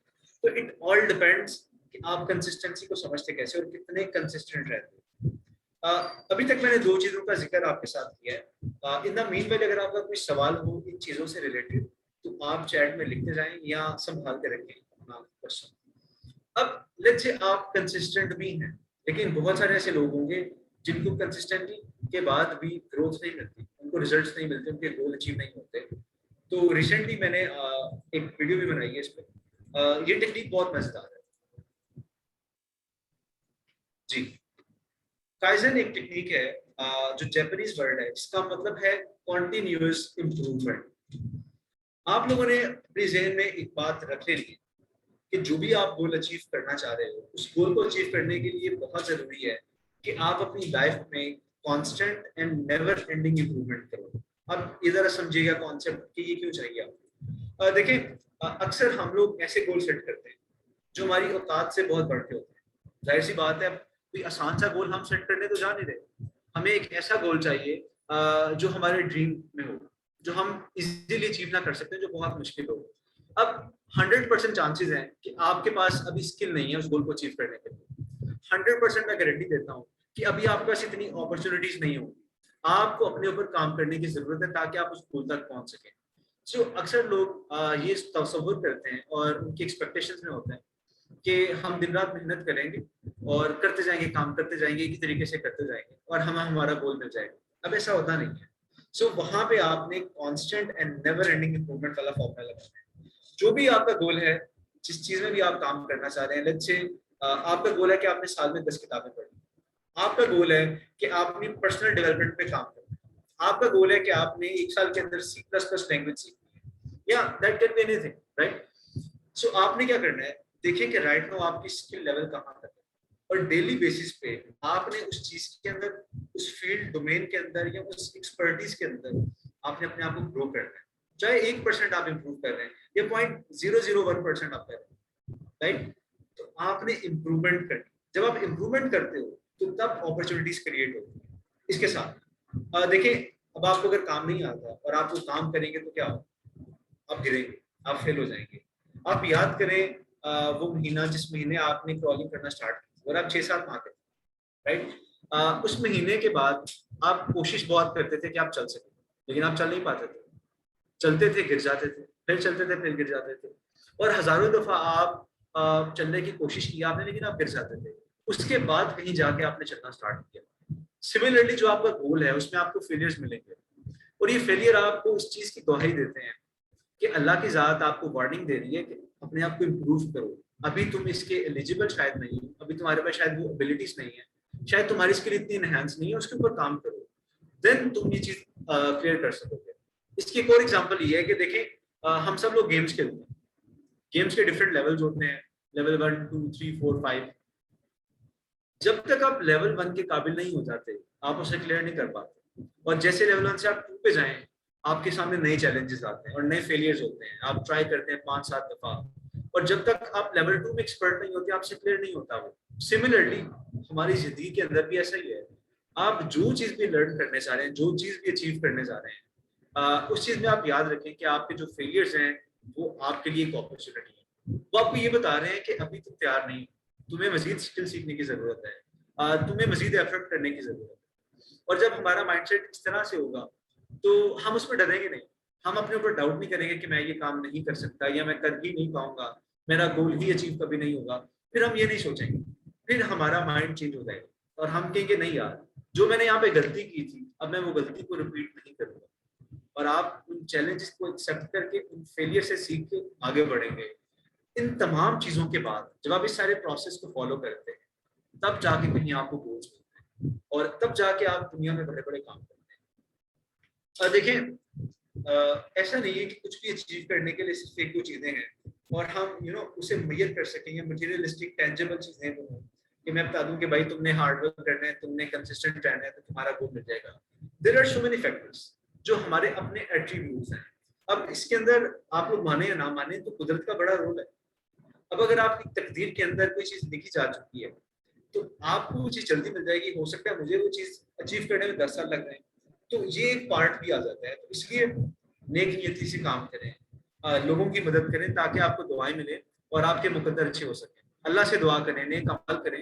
तो इट ऑल डिपेंड्स कि आप कंसिस्टेंसी को समझते कैसे और कितने कंसिस्टेंट रहते हैं। अभी तक मैंने 2 चीजों का जिक्र आपके साथ किया है। इन द मीनवाइल अगर आपका कोई सवाल हो इन चीजों से रिलेटेड तो आप चैट में लिखते जाएं या संभाल के रखें अपना क्वेश्चन। अब लेट्स से आप कंसिस्टेंट भी हैं, लेकिन बहुत सारे ऐसे लोग होंगे जिनको कंसिस्टेंटली के बाद भी ग्रोथ नहीं मिलती, उनको रिजल्ट्स नहीं मिलते, उनके गोल अचीव नहीं होते। तो रिसेंटली मैंने एक वीडियो भी बनाई है इस पर। ये टेक्निक बहुत मजेदार है जी। काइजन एक टेक्निक है जो जापानीज वर्ड है, जिसका मतलब है कॉन्टिन्यूअस इम्प्रूवमेंट। आप लोगों ने अपने जहन में एक बात रख लेनी है कि जो भी आप गोल अचीव करना चाह रहे हो, उस गोल को अचीव करने के लिए बहुत जरूरी है कि आप अपनी लाइफ में constant and never ending improvement करो। अब ये जरा समझिएगा कॉन्सेप्ट कि ये क्यों चाहिए आपको। देखें, अक्सर हम लोग ऐसे गोल सेट करते हैं जो हमारी औकात से बहुत बढ़ के होते हैं। जाहिर सी बात है, कोई आसान सा गोल हम सेट करने तो जा नहीं रहे, हमें एक ऐसा गोल चाहिए जो हमारे ड्रीम में हो, जो हम इजीली अचीव ना कर सकते, जो बहुत मुश्किल हो। अब 100% चांसेस हैं कि आपके पास अभी स्किल नहीं है उस गोल को अचीव करने के लिए। 100% मैं गारंटी देता हूँ कि अभी आपके पास इतनी अपॉर्चुनिटीज नहीं होंगी। आपको अपने ऊपर काम करने की जरूरत है ताकि आप उस गोल तक पहुंच सकें। सो अक्सर लोग ये तसव्वुर करते हैं और उनकी एक्सपेक्टेशंस में होते हैं कि हम दिन रात मेहनत करेंगे और करते जाएंगे, काम करते जाएंगे, एक ही तरीके से करते जाएंगे और हमारा गोल मिल जाएगा। अब ऐसा होता नहीं है। सो वहां पे आपने constant and never ending improvement वाला फॉर्मूला लगाना है। जो भी आपका गोल है, जिस चीज में भी आप काम करना चाह रहे हैं, लेट्स से आपका गोल है कि आपने साल में 10 किताबें पढ़ी, आपका गोल है कि आपने पर्सनल डेवलपमेंट पे काम करना, आपका गोल है कि आपने 1 साल के अंदर C++ लैंग्वेज सीखी, या that can be anything, right. So आपने क्या करना है, देखिए कि राइट नाउ आपकी स्किल लेवल कहाँ तक है, और डेली बेसिस पे आपने उस चीज के अंदर, उस फील्ड डोमेन के अंदर या उस एक्सपर्टीज के अंदर आपने अपने आप को ग्रो करना है। चाहे 1% आप इंप्रूव कर रहे हैं या 0.001% आप कर रहे हैं, राइट। तो आपने इंप्रूवमेंट करनी। जब आप इंप्रूवमेंट करते हो तो तब अपॉर्चुनिटीज क्रिएट होती है। इसके साथ देखिए, अब आपको अगर काम नहीं आता और आप वो काम करेंगे तो क्या होगा, आप गिरेंगे, आप फेल हो जाएंगे। आप याद करें वो महीना जिस महीने आपने क्रॉलिंग करना स्टार्ट किया और आप 6-7 माह थे, राइट। उस महीने के बाद आप कोशिश बहुत करते थे कि आप चल सकें, लेकिन आप चल नहीं पाते थे। चलते थे, गिर जाते थे, फिर चलते थे, फिर गिर जाते थे, और हजारों दफा आप चलने की कोशिश की आपने, लेकिन आप गिर जाते थे। उसके बाद कहीं जाके आपने चलना स्टार्ट किया। सिमिलरली जो आपका गोल है उसमें आपको फेलियर्स मिलेंगे, और ये फेलियर आपको इस चीज की दुहाई देते हैं कि अल्लाह की जात आपको वार्निंग दे रही है कि अपने आप को इम्प्रूव करो। अभी तुम इसके एलिजिबल शायद नहीं हो, अभी तुम्हारे पास शायद वो एबिलिटीज नहीं है, शायद तुम्हारी स्किल इतनी इनहेंस नहीं है, उसके ऊपर काम करो, देन तुम ये चीज क्लियर कर सकोगे। इसकी एक और एग्जांपल ये है कि देखें, हम सब लोग गेम्स खेलते हैं, गेम्स के डिफरेंट लेवल्स होते हैं, लेवल 1 2 3 4 5। जब तक आप लेवल 1 के काबिल नहीं हो जाते आप उसे क्लियर नहीं कर पाते, और जैसे लेवल 1 से आप 2 पे जाएं आपके सामने नए चैलेंजेस आते हैं और नए फेलियर्स होते हैं। आप ट्राई करते हैं 5-7 दफा, और जब तक आप लेवल 2 में एक्सपर्ट नहीं होते आपसे क्लियर नहीं होता वो। सिमिलरली हमारी जिंदगी के अंदर भी ऐसा ही है। आप जो चीज भी लर्न करने जा रहे हैं, जो चीज भी अचीव करने जा रहे हैं, उस चीज में आप याद रखें कि आपके जो फेलियर्स हैं वो आपके लिए एक अपॉर्चुनिटी है। वो आपको ये बता रहे हैं कि अभी तुम तैयार नहीं, तुम्हें मजीद स्किल सीखने की जरूरत है, तुम्हें मजीद एफर्ट करने की जरूरत है। और जब हमारा माइंडसेट इस तरह से होगा तो हम उस पर डरेंगे नहीं, हम अपने ऊपर डाउट नहीं करेंगे कि मैं ये काम नहीं कर सकता या मैं कर ही नहीं पाऊंगा, मेरा गोल ही अचीव कभी नहीं होगा। फिर हम ये नहीं सोचेंगे, फिर हमारा माइंड चेंज हो जाएगा और हम कहेंगे नहीं यार, जो मैंने यहाँ पे गलती की थी अब मैं वो गलती को रिपीट नहीं करूंगा। और आप उन चैलेंजेस को एक्सेप्ट करके उन फेलियर से सीख के आगे बढ़ेंगे। इन तमाम चीजों के बाद जब आप इस सारे प्रोसेस को फॉलो करते हैं तब जाके कहीं आपको गोल्स मिलते हैं और तब जाके आप दुनिया में बड़े बड़े काम करते हैं। देखें, ऐसा नहीं है कि कुछ भी अचीव करने के लिए सिर्फ एक दो चीजें हैं और हम उसे मेजर कर सकें या मटेरियलिस्टिक टेंजिबल चीजें वो हों। कि मैं बता दूं कि भाई तुमने हार्ड वर्क करना है, तुमने कंसिस्टेंट रहना है तो तुम्हारा गोल मिल जाएगा। There are so many factors जो हमारे अपने एट्रीब्यूट्स हैं। अब इसके अंदर आप लोग माने या ना माने तो कुदरत का बड़ा रोल है। अब अगर आपकी तकदीर के अंदर कोई चीज लिखी जा चुकी है तो आपको वो चीज जल्दी मिल जाएगी। हो सकता है मुझे वो चीज अचीव करने में 10 साल लग जाए, तो ये एक पार्ट भी आ जाता है। तो इसलिए नेक नियति से काम करें, लोगों की मदद करें ताकि आपको दुआएं मिले और आपके मुकद्दर अच्छे हो सके। अल्लाह से दुआ करें, नेक अमल करें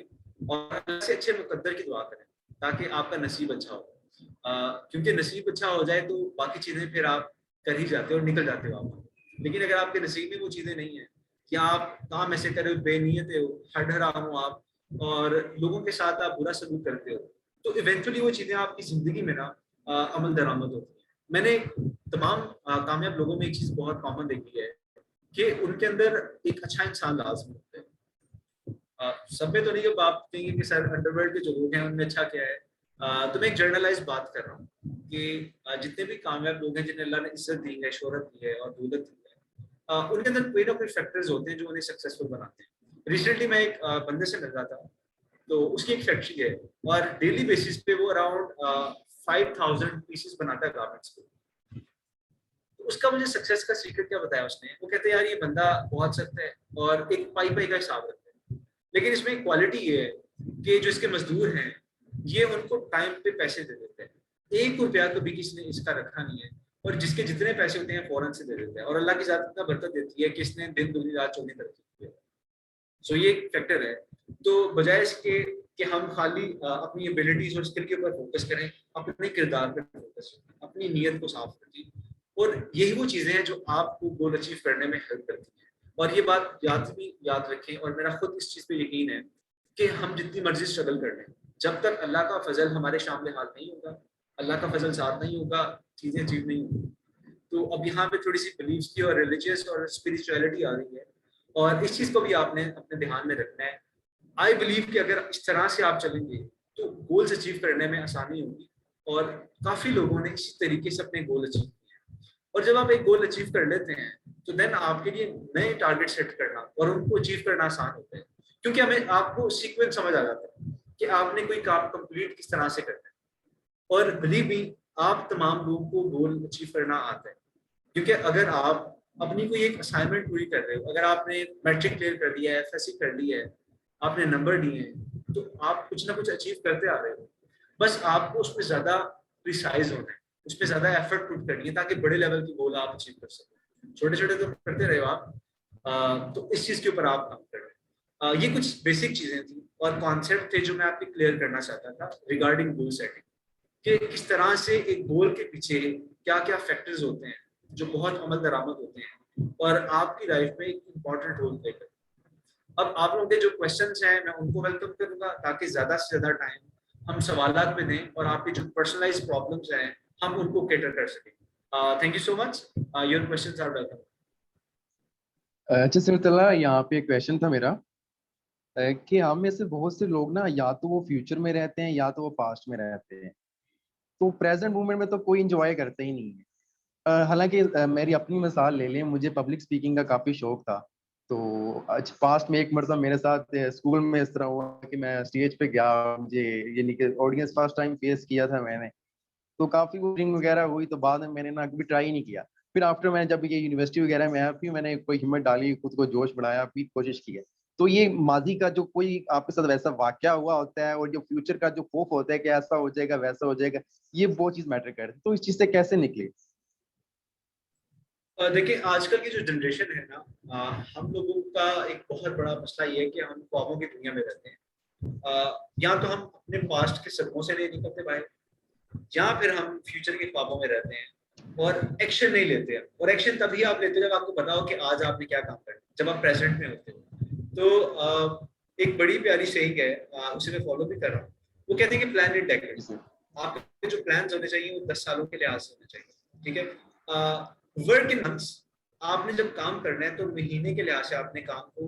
और अल्लाह से अच्छे मुकद्दर की दुआ करें ताकि आपका नसीब अच्छा हो। क्योंकि नसीब अच्छा हो जाए तो बाकी चीजें फिर आप कर ही जाते हो और निकल जाते हो आप। लेकिन अगर आपके नसीब में वो चीजें नहीं है कि आप काम ऐसे करे बेनियत हो, हरहराम हो आप और लोगों के साथ आप बुरा सलूक करते हो, तो इवेंचुअली वो चीजें आपकी जिंदगी में ना अमल दरामद होती है। मैंने तमाम कामयाब लोगों में एक चीज बहुत कॉमन देखी है कि उनके अंदर एक अच्छा इंसान लाजमी होता है। सब में तो नहीं, जब आप कहेंगे कि सर अंडरवर्ल्ड के जो लोग हैं उनमें अच्छा क्या है, तो मैं एक जर्नलाइज बात कर रहा हूँ कि जितने भी कामयाब लोग हैं जिन्हें अल्लाह ने इज्जत दी है, शोहरत दी है और दौलत दी है, उनके अंदर कोई ना कोई फैक्टर्स होते हैं जो उन्हें सक्सेसफुल बनाते हैं। रिसेंटली मैं एक बंदे से मिल रहा था, तो उसकी एक फैक्ट्री है और डेली बेसिस पे वो अराउंड 5000 पीसेस बनाता है गारमेंट्स को। तो उसका मुझे सक्सेस का सीक्रेट क्या बताया उसने, वो कहते हैं यार ये बंदा बहुत सख्त है और एक पाई पाई का हिसाब रखता है, लेकिन इसमें एक क्वालिटी ये है कि जो इसके मजदूर हैं ये उनको टाइम पे पैसे दे देते हैं। 1 रुपया कभी किसी ने इसका रखा नहीं है और जिसके जितने पैसे होते हैं फौरन से दे देते हैं और अल्लाह की जात इतना बरकत देती है कि इसने दिन दुनी रात चौगनी तरक्की की है। सो ये एक फैक्टर है। तो बजाय इसके कि हम खाली अपनी एबिलिटीज और स्किल के ऊपर फोकस करें, अपने किरदार पर फोकस करें, अपनी नीयत को साफ करें और यही वो चीजें हैं जो आपको गोल अचीव करने में हेल्प करती हैं। और ये बात याद रखें और मेरा खुद इस चीज पे यकीन है कि हम जितनी मर्जी स्ट्रगल कर लें, जब तक अल्लाह का फजल हमारे शामिल हाल नहीं होगा, अल्लाह का फजल साथ नहीं होगा, चीजें अचीव नहीं होंगी। तो अब यहाँ पे थोड़ी सी बिलीफ की और रिलीजियस और स्पिरिचुअलिटी आ रही है और इस चीज को भी आपने अपने ध्यान में रखना है। आई बिलीव कि अगर इस तरह से आप चलेंगे तो गोल्स अचीव करने में आसानी होगी और काफी लोगों ने इसी तरीके से अपने गोल अचीव किए हैं। और जब आप एक गोल अचीव कर लेते हैं तो देन आपके लिए नए टारगेट सेट करना और उनको अचीव करना आसान होता है, क्योंकि हमें आपको सीक्वेंस समझ आ जाता है कि आपने कोई काम कंप्लीट किस तरह से करना है। और बिलीव मी, आप तमाम लोगों को गोल अचीव करना आता है, क्योंकि अगर आप अपनी कोई एक असाइनमेंट पूरी कर रहे हो, अगर आपने मैट्रिक क्लियर कर लिया है, एफएससी कर ली है, आपने नंबर दिए हैं, तो आप कुछ ना कुछ अचीव करते आ रहे हो। बस आपको उसमें ज्यादा प्रिसाइज होना है, उसमें ज्यादा एफर्ट पुट करनी है ताकि बड़े लेवल की गोल आप अचीव कर सको। छोटे छोटे तो करते रहे आप, तो इस चीज के ऊपर आप काम कर रहे हैं। ये कुछ बेसिक चीजें थी और कॉन्सेप्ट थे जो मैं आपके क्लियर करना चाहता था रिगार्डिंग गोल सेटिंग, कि किस तरह से एक गोल के पीछे क्या क्या फैक्टर्स होते हैं जो बहुत अमल दरामद होते हैं और आपकी लाइफ में एक इम्पॉर्टेंट रोल प्ले करते हैं। अब आप लोगों के जो क्वेश्चंस हैं मैं उनको वेलकम करूंगा ताकि ज्यादा से ज्यादा टाइम हम सवालात में दें और आपकी जो पर्सनलाइज प्रॉब्लम्स हैं हम उनको कैटर कर सकें। Thank you so much, your questions are welcome. अच्छा सिमतल्ला, यहाँ पे एक क्वेश्चन था मेरा कि हम में से बहुत से लोग ना या तो वो फ्यूचर में रहते हैं या तो वो पास्ट में रहते हैं, तो प्रेजेंट मोमेंट में तो कोई इंजॉय करते ही नहीं है। हालांकि मेरी अपनी मिसाल ले लें, मुझे पब्लिक स्पीकिंग का काफी शौक था। तो आज पास्ट में एक मरतबा मेरे साथ स्कूल में इस तरह हुआ कि मैं स्टेज पे गया, मुझे यानी कि ऑडियंस फर्स्ट टाइम फेस किया था मैंने, तो काफी बोरिंग वगैरह हुई। तो बाद में मैंने ना कभी ट्राई नहीं किया। फिर आफ्टर मैंने जब ये यूनिवर्सिटी वगैरह में आया, फिर मैंने कोई हिम्मत डाली, खुद को जोश बढ़ाया, फिर कोशिश की है। तो ये माजी का जो कोई आपके साथ वैसा वाकया हुआ होता है और जो फ्यूचर का जो खौफ होता है कि ऐसा हो जाएगा वैसा हो जाएगा, ये वो चीज मैटर करती है। तो इस चीज से कैसे निकले? देखिए आजकल की जो जनरेशन है ना, हम लोगों का एक बहुत बड़ा मसला ये है कि हम ख्वाबों की दुनिया में रहते हैं। या तो हम अपने पास्ट के सदमों से नहीं निकलते बाहर, या फिर हम फ्यूचर के ख्वाबों में रहते हैं और एक्शन नहीं लेते हैं। और एक्शन तभी आप लेते हो जब आपको पता हो कि आज आपने क्या काम करना है, जब आप प्रेजेंट में होते हो। तो एक बड़ी प्यारी सेइंग है, उसे मैं फॉलो भी कर रहा हूँ। वो कहते हैं कि प्लान इन डेकेड्स। आपके जो प्लान होने चाहिए वो 10 सालों के लिहाज से होने चाहिए, ठीक है। वर्क इन मंथ्स, आपने जब काम करना है तो महीने के लिहाज से आपने काम को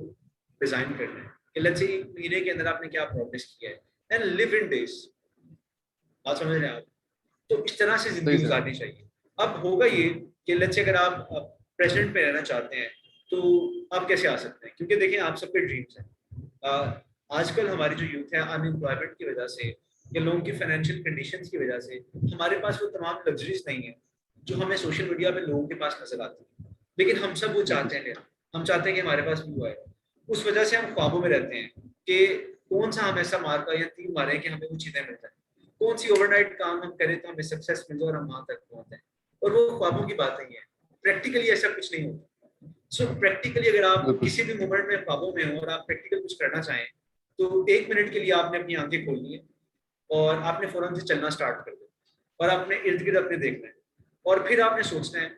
डिजाइन करना है कि लेट्स से एक महीने के अंदर आपने क्या प्रोग्रेस किया है, एंड लिव इन डेज। बात समझ रहे हैं आप? तो इस तरह से जिंदगी गुजारनी चाहिए। अब होगा ये कि लेट्स से अगर आप प्रेजेंट में रहना चाहते हैं तो आप कैसे आ सकते हैं, क्योंकि देखिए आप सबके ड्रीम्स हैं। आजकल हमारी जो यूथ है अनएम्प्लॉयमेंट की वजह से या लोगों की फाइनेंशियल कंडीशंस की वजह से हमारे पास वो तमाम लग्जरीज नहीं है जो हमें सोशल मीडिया पे लोगों के पास नजर आती है, लेकिन हम सब वो चाहते हैं। हम चाहते हैं कि हमारे पास भी वो आए। उस वजह से हम ख्वाबों में रहते हैं कि कौन सा हम ऐसा मार्का या तीर मारे कि हमें वो चीजें मिल जाए, कौन सी ओवरनाइट काम हम करें तो हमें सक्सेस मिल जाए और हम वहां तक पहुंचे। और वो ख्वाबों की बातें ही है, प्रैक्टिकली ऐसा कुछ नहीं होता। सो प्रैक्टिकली अगर आप बिल्कुल। किसी भी मोमेंट में ख्वाबों में हो और आप प्रैक्टिकल कुछ करना चाहें तो 1 मिनट के लिए आपने अपनी आंखें खोलनी है और आपने फौरन से चलना स्टार्ट कर दिया और आपने इर्द गिर्द अपने देखना है और फिर आपने सोचना है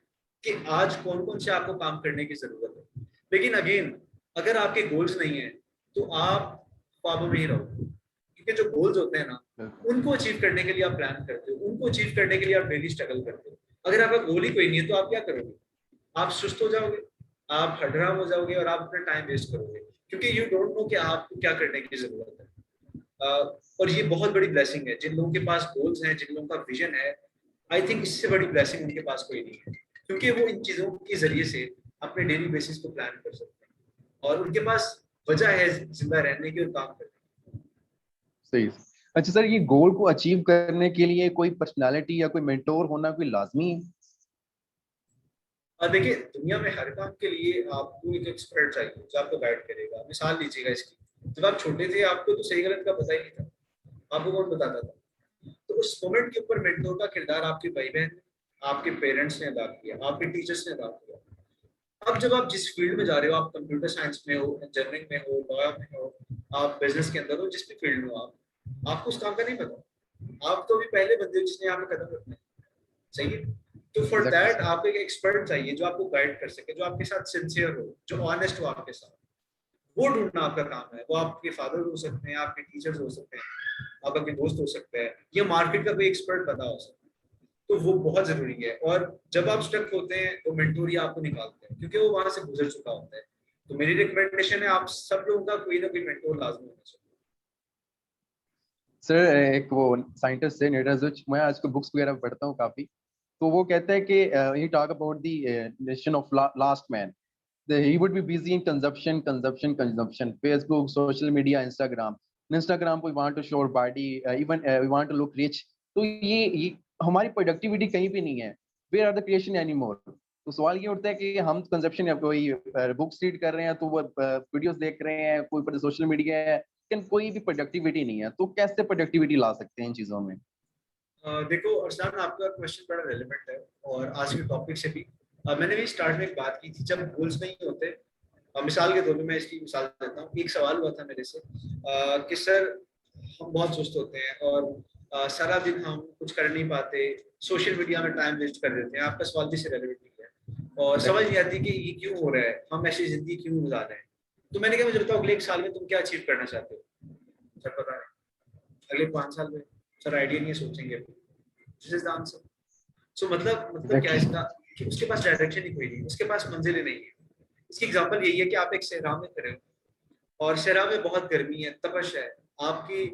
कि आज कौन कौन से आपको काम करने की जरूरत है। लेकिन अगेन अगर आपके गोल्स नहीं है तो आप ख्वाबों में ही रहो, क्योंकि जो गोल्स होते हैं ना उनको अचीव करने के लिए आप प्लान करते हो, उनको अचीव करने के लिए आप डेली स्ट्रगल करते हो। अगर आपका गोल ही कोई नहीं है तो आप क्या करोगे? आप सुस्त हो जाओगे, आप हडराम हो जाओगे और आप अपना टाइम वेस्ट करोगे, क्योंकि यू डोंट नो कि आपको क्या करने की जरूरत है। और ये बहुत बड़ी ब्लेसिंग है जिन लोगों के पास गोल्स हैं, जिन लोगों का विजन है। आई थिंक इससे बड़ी ब्लेसिंग उनके पास कोई नहीं है, क्योंकि वो इन चीजों के जरिए से अपने डेली बेसिस को प्लान कर सकते हैं और उनके पास वजह है जिंदा रहने की और काम करने की। सही। अच्छा सर, ये गोल को अचीव करने के लिए कोई पर्सनालिटी या कोई मेंटोर होना कोई लाजमी है? और देखिए दुनिया में हर काम के लिए आपको एक एक्सपर्ट चाहिए जो आपको गाइड करेगा। मिसाल लीजिएगा इसकी, जब आप छोटे थे आपको तो सही गलत का पता ही नहीं था, आपको कौन बताता था? तो उस मोमेंट के ऊपर मेंटोर का किरदार आपके भाई बहन, आपके पेरेंट्स ने अदा किया, आपके टीचर्स ने अदा किया। अब जब आप जिस फील्ड में जा रहे हो, आप कंप्यूटर साइंस में हो, इंजीनियरिंग में हो, लॉ में हो, आप बिजनेस के अंदर हो, जिस भी फील्ड में हो आपको उस काम का नहीं पता। आप तो अभी पहले बंदे हो जिसने यहाँ पे कदम रखना है, सही है? तो फॉर एग्जैक्टली दैट सर। आपको एक एक्सपर्ट चाहिए जो आपको गाइड कर सके, जो आपके साथ सिंसियर हो, जो ऑनेस्ट हो आपके साथ। वो ढूंढना आपका काम है। वो आपके फादर हो सकते हैं, आपके टीचर्स हो सकते हैं, आप आपके दोस्त हो सकते हैं, या मार्केट का कोई एक्सपर्ट पता हो सकता है। तो वो बहुत जरूरी है। और जब आप स्टक होते हैं तो मेंटोर आपको निकालते हैं, क्योंकि वो वहां से गुजर चुका होता है। तो मेरी रिकमेंडेशन है आप सब लोगों का कोई ना कोई मेंटोर लाजमी होना चाहिए। सर एक वो साइंटिस्ट है नीरज, मैं आजकल बुक्स वगैरह पढ़ता हूँ काफी। तो वो कहता है कि ही talk about the nation of last man, he would be busy in consumption, Facebook, social media, Instagram we want to show our body, even we want to look rich। तो ये हमारी प्रोडक्टिविटी कहीं भी नहीं है। where are the creation anymore? तो सवाल ये उठता है कि हम कंजप्शन या कोई बुक्स रीड कर रहे हैं, तो वो वीडियोस देख रहे हैं, कोई पर सोशल मीडिया है, लेकिन कोई भी प्रोडक्टिविटी नहीं है। तो कैसे प्रोडक्टिविटी ला सकते हैं इन चीजों में? देखो अरसलान, आपका क्वेश्चन बड़ा रेलेवेंट है और आज के टॉपिक से भी। मैंने भी स्टार्ट में एक बात की थी, जब गोल्स नहीं होते। मिसाल के तौर पे मैं इसकी मिसाल देता हूँ। एक सवाल हुआ था मेरे से कि सर हम बहुत सुस्त होते हैं और सारा दिन हम कुछ कर नहीं पाते, सोशल मीडिया में टाइम वेस्ट कर देते हैं। आपका सवाल भी से रेलेवेंट है और समझ नहीं आती कि ये क्यों हो रहा है, हम ऐसी जिंदगी क्यों गुजार रहे हैं। तो मैंने कहा मुझे बताओ अगले 1 साल में तुम क्या अचीव करना चाहते हो? सर पता नहीं। अगले 5 साल में? सर आइडिया नहीं है, सोचेंगे। This is the answer. So मतलब क्या है इसका? कि उसके पास डायरेक्शन ही कोई नहीं, उसके पास मंजिल ही नहीं है। इसकी एग्जांपल यही है कि आप एक सहरा में खड़े हो और सहरा में बहुत गर्मी है, तपश है, आपकी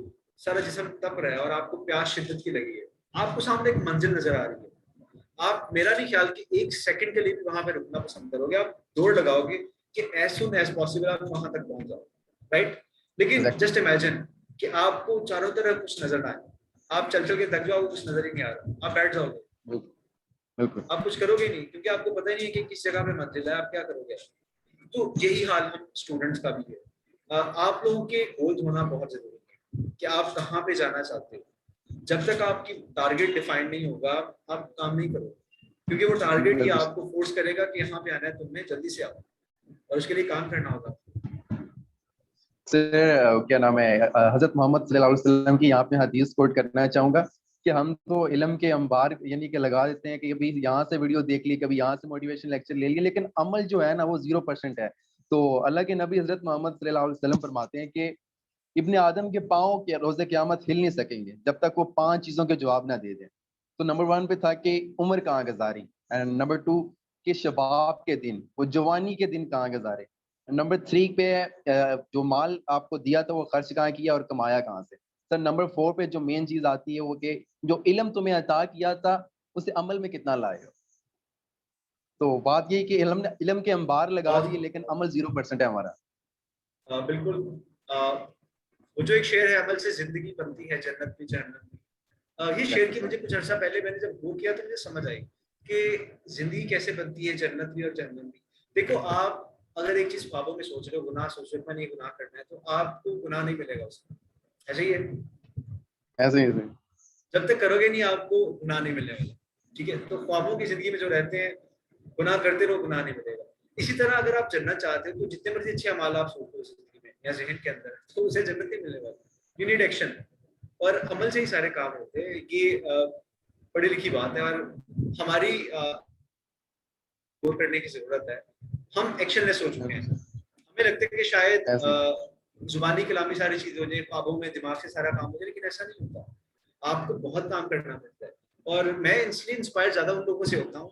सारा जिस्म तप रहा है और आपको प्यास शिद्दत की लगी है। आपको सामने एक मंजिल नजर आ रही है। आप, मेरा नहीं ख्याल कि 1 सेकंड के लिए भी वहां पे रुकना पसंद करोगे। आप दौड़ लगाओगे कि एज सून एज पॉसिबल आप वहां तक पहुंच जाओ, राइट? लेकिन जस्ट इमेजिन कि आपको चारों तरफ कुछ नजर ना आए, आप चल चल के थक जाओगे, कुछ नजर ही नहीं आ रहा, आप बैठ जाओगे, बिल्कुल। आप कुछ करोगे नहीं, क्योंकि आपको पता ही नहीं है कि किस जगह पे मंजिल है, आप क्या करोगे। तो यही हाल हम स्टूडेंट्स का भी है। आप लोगों के गोल होना बहुत जरूरी है कि आप कहाँ पे जाना चाहते हो। जब तक आपकी टारगेट डिफाइन नहीं होगा आप काम नहीं करोगे, क्योंकि वो टारगेट ही बिल्कुल आपको फोर्स करेगा कि यहाँ पे आना है तुमने, जल्दी से आओ, और उसके लिए काम करना होगा। सर क्या नाम है, हजरत मोहम्मद सल्लल्लाहु अलैहि वसल्लम की यहाँ पे हदीस कोट करना चाहूंगा कि हम तो इल्म के अंबार यानी कि लगा देते हैं कि कभी यहाँ से वीडियो देख ली, कभी यहाँ से मोटिवेशन लेक्चर ले लिया, लेकिन अमल जो है ना वो 0% है। तो अल्लाह के नबी हजरत मोहम्मद सल्लल्लाहु अलैहि वसल्लम फरमाते हैं कि इब्ने आदम के पाँव के रोजे क़यामत हिल नहीं सकेंगे जब तक वो 5 चीजों के जवाब ना दे दे। तो नंबर 1 पे था कि उम्र कहाँ गुजारी, एंड नंबर 2 कि शबाब के दिन, वो जवानी के दिन कहाँ गुजारे। नंबर 3 पे जो माल आपको दिया था वो खर्च कहाँ किया और कमाया कहाँ से। सर नंबर 4 पे जो मेन चीज आती है वो कि जो इल्म तुम्हें अता किया था उसे अमल में कितना लाए हो। तो बात यही कि इल्म के अंबार लगा दिए, बहुत लेकिन अमल 0% है हमारा। बिल्कुल। वो जो एक शेर है, अमल से जिंदगी बनती है जन्नत भी जहन्नम भी। ये शेर की मुझे कुछ अर्सा पहले मैंने जब वो किया तो मुझे समझ आई कि जिंदगी कैसे बनती है जन्नत भी और जहन्नम भी। देखो, आप अगर एक चीज ख्वाबों में सोच रहे हो, गुनाह सोच रहे हो, मैंने ये गुनाह करना है, तो आपको गुनाह नहीं मिलेगा उसमें। ऐसे ही है, ऐसे ही ऐसे। जब तक करोगे नहीं आपको गुनाह नहीं मिलने वाला। ठीक है, तो ख्वाबों की जिंदगी में जो रहते हैं, गुनाह करते रहो, गुनाह नहीं मिलेगा। इसी तरह अगर आप जन्नत चाहते हो तो जितने मर्जी अच्छे अमाल आप सोचो जिंदगी में या जहन के अंदर, तो उसे जन्नत नहीं मिलने वाला। यू नीड एक्शन, और अमल से ही सारे काम होते हैं। ये पढ़ी लिखी बात है, और हमारी गौर करने की जरूरत है। हम एक्शनलेस हो चुके हैं। हमें लगता है कि शायद ऐसे जुबानी कलामी सारी चीजें हो जाए, ख्वाबों में दिमाग से सारा काम हो जाए, लेकिन ऐसा नहीं होता। आपको बहुत काम करना पड़ता है। और मैं इसलिए इंस्पायर ज्यादा उन लोगों से होता हूँ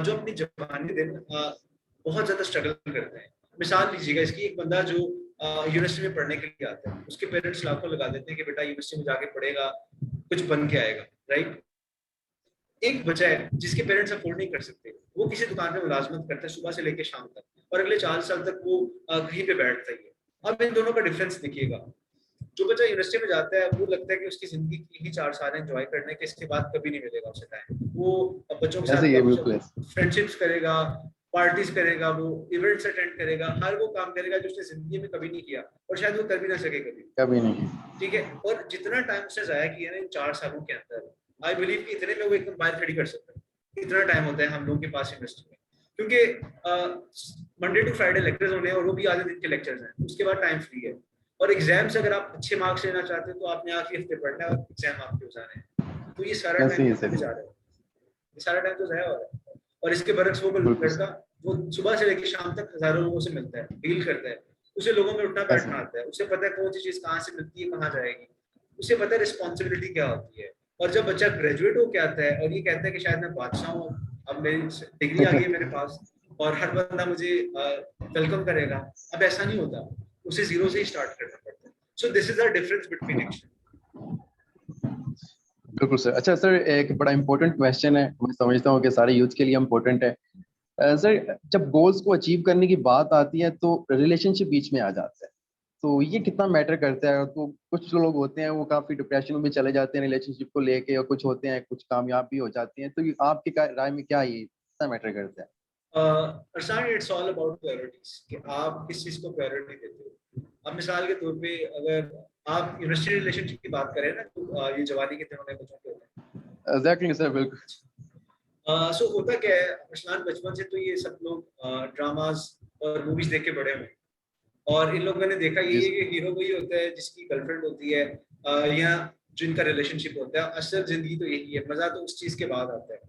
जो अपनी जवानी दिन बहुत ज्यादा स्ट्रगल करते हैं। मिसाल लीजिएगा इसकी, एक बंदा जो यूनिवर्सिटी में पढ़ने के लिए आता है, उसके पेरेंट्स लाखों लगा देते हैं कि बेटा यूनिवर्सिटी में जाके पढ़ेगा, कुछ बन के आएगा, राइट। एक बच्चा है जिसके पेरेंट्स अफोर्ड नहीं कर सकते, वो किसी दुकान पे मुलाजमत करता है सुबह से लेकर शाम तक, और अगले 4 साल तक वो कहीं पे बैठता ही है। अब इन दोनों का डिफरेंस देखिएगा। जो बच्चा यूनिवर्सिटी में जाता है वो लगता है कि उसकी जिंदगी की ही 4 साल एंजॉय करने के, इसके बाद कभी नहीं मिलेगा उसे टाइम। वो बच्चों के ऐसे साथ ही है, बिल्कुल ऐसे। फ्रेंडशिप्स करेगा, पार्टीज करेगा, वो इवेंट्स अटेंड करेगा, हर वो काम करेगा जो उसने जिंदगी में कभी नहीं किया, और शायद वो कर भी ना सके कभी। कभी नहीं। ठीक है, और जितना टाइम उसने जाया किया ना इन 4 सालों के अंदर, आई बिलीव कि इतने में वो एकदम बाहर खड़ी कर सकता है। इतना टाइम होता है हम लोगों के पास यूनिवर्सिटी में, क्योंकि मंडे टू फ्राइडे लेक्चर्स होने हैं, और वो भी आधे दिन के लेक्चर्स हैं, उसके बाद टाइम फ्री है। और एग्जाम्स अगर आप अच्छे मार्क्स लेना चाहते हो तो आपने आखिरी हफ्ते पढ़ना है और एग्जाम आपके हो जाने हैं। तो ये सारा ऐसे टाइम ही कहाँ पे ऐसे। जा रहा है? ये सारा टाइम तो ज़ाया हो रहा है। और इसके बरक्स वो बिल्कुल लड़का, वो सुबह से लेकर शाम तक हजारों लोगों से मिलता है, डील करता है, उसे लोगों में उठना ऐसे। बैठना आता है, उसे पता है कौन सी चीज कहाँ से मिलती है, कहाँ जाएगी, उसे पता है रिस्पॉन्सिबिलिटी क्या होती है। और जब बच्चा ग्रेजुएट होकर आता है और ये कहता है कि शायद मैं बादशाह हूँ, अब मेरी डिग्री आ गई है मेरे पास और हर बंदा मुझे वेलकम करेगा, अब ऐसा नहीं होता, उसे जीरो से ही स्टार्ट करना पड़ता है। सो this is the difference between action. बिल्कुल सर। अच्छा सर, एक बड़ा इंपॉर्टेंट क्वेश्चन है, मैं समझता हूँ कि सारे यूथ के लिए इम्पोर्टेंट है। सर, जब गोल्स को अचीव करने की बात आती है तो रिलेशनशिप बीच में आ जाता है, तो ये कितना मैटर करता है? तो कुछ लोग होते हैं वो काफी डिप्रेशन में भी चले जाते हैं रिलेशनशिप को लेके, और कुछ होते हैं कुछ कामयाब भी हो जाते हैं, तो ये आपकी राय में क्या ये कितना मैटर करता है? अरसान, इट्स ऑल अबाउट प्रायोरिटीज कि आप किस चीज को प्रायोरिटी देते हो। अब मिसाल के तौर पे अगर आप यूनिवर्सिटी रिलेशनशिप की बात करें ना, तो ये जवानी के दिनों में बच्चों के होते हैं। एग्जैक्टली सर, बिल्कुल। सो होता क्या है अरसलान, बचपन से तो ये सब लोग ड्रामास और मूवीज देख के बड़े हुए, और इन लोगों ने देखा जी यही है कि हीरो वही होता है जिसकी गर्लफ्रेंड होती है या जिनका रिलेशनशिप होता है। असल जिंदगी तो यही है, मजा तो उस चीज के बाद आता है।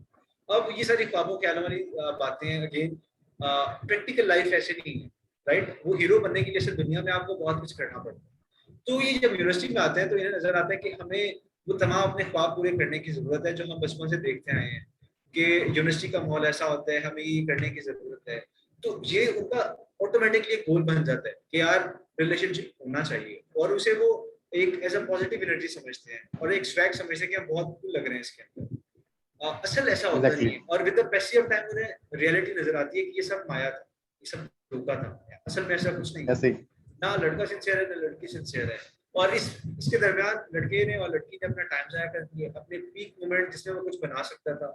अब ये सारी ख्वाबों ख्यालों वाली बातें हैं, अगेन प्रैक्टिकल लाइफ ऐसे नहीं है, राइट। वो हीरो बनने के लिए सिर्फ दुनिया में आपको बहुत कुछ करना पड़ता है। तो ये जब यूनिवर्सिटी में आते हैं तो इन्हें नजर आता है कि हमें वो तमाम अपने ख्वाब पूरे करने की जरूरत है जो हम बचपन से देखते आए हैं, कि यूनिवर्सिटी का माहौल ऐसा होता है, हमें ये करने की जरूरत है। तो ये उनका ऑटोमेटिकली एक गोल बन जाता है कि यार रिलेशनशिप होना चाहिए, और उसे वो एक एज अ पॉजिटिव एनर्जी समझते हैं और एक स्वैग समझते हैं कि हम बहुत कूल लग रहे हैं इसके अंदर। असल ऐसा होता नहीं एग्जैक्टली। है, और with the passage of time उन्हें रियलिटी नजर आती है कि ये सब माया था, ये सब धोखा था, असल में ऐसा कुछ नहीं है। ऐसे ही। ना लड़का सिंसियर है ना लड़की सिंसियर है, और इसके दरमियान लड़के ने और लड़की ने अपना टाइम जाया कर दिया, अपने पीक मोमेंट जिसमें वो कुछ बना सकता था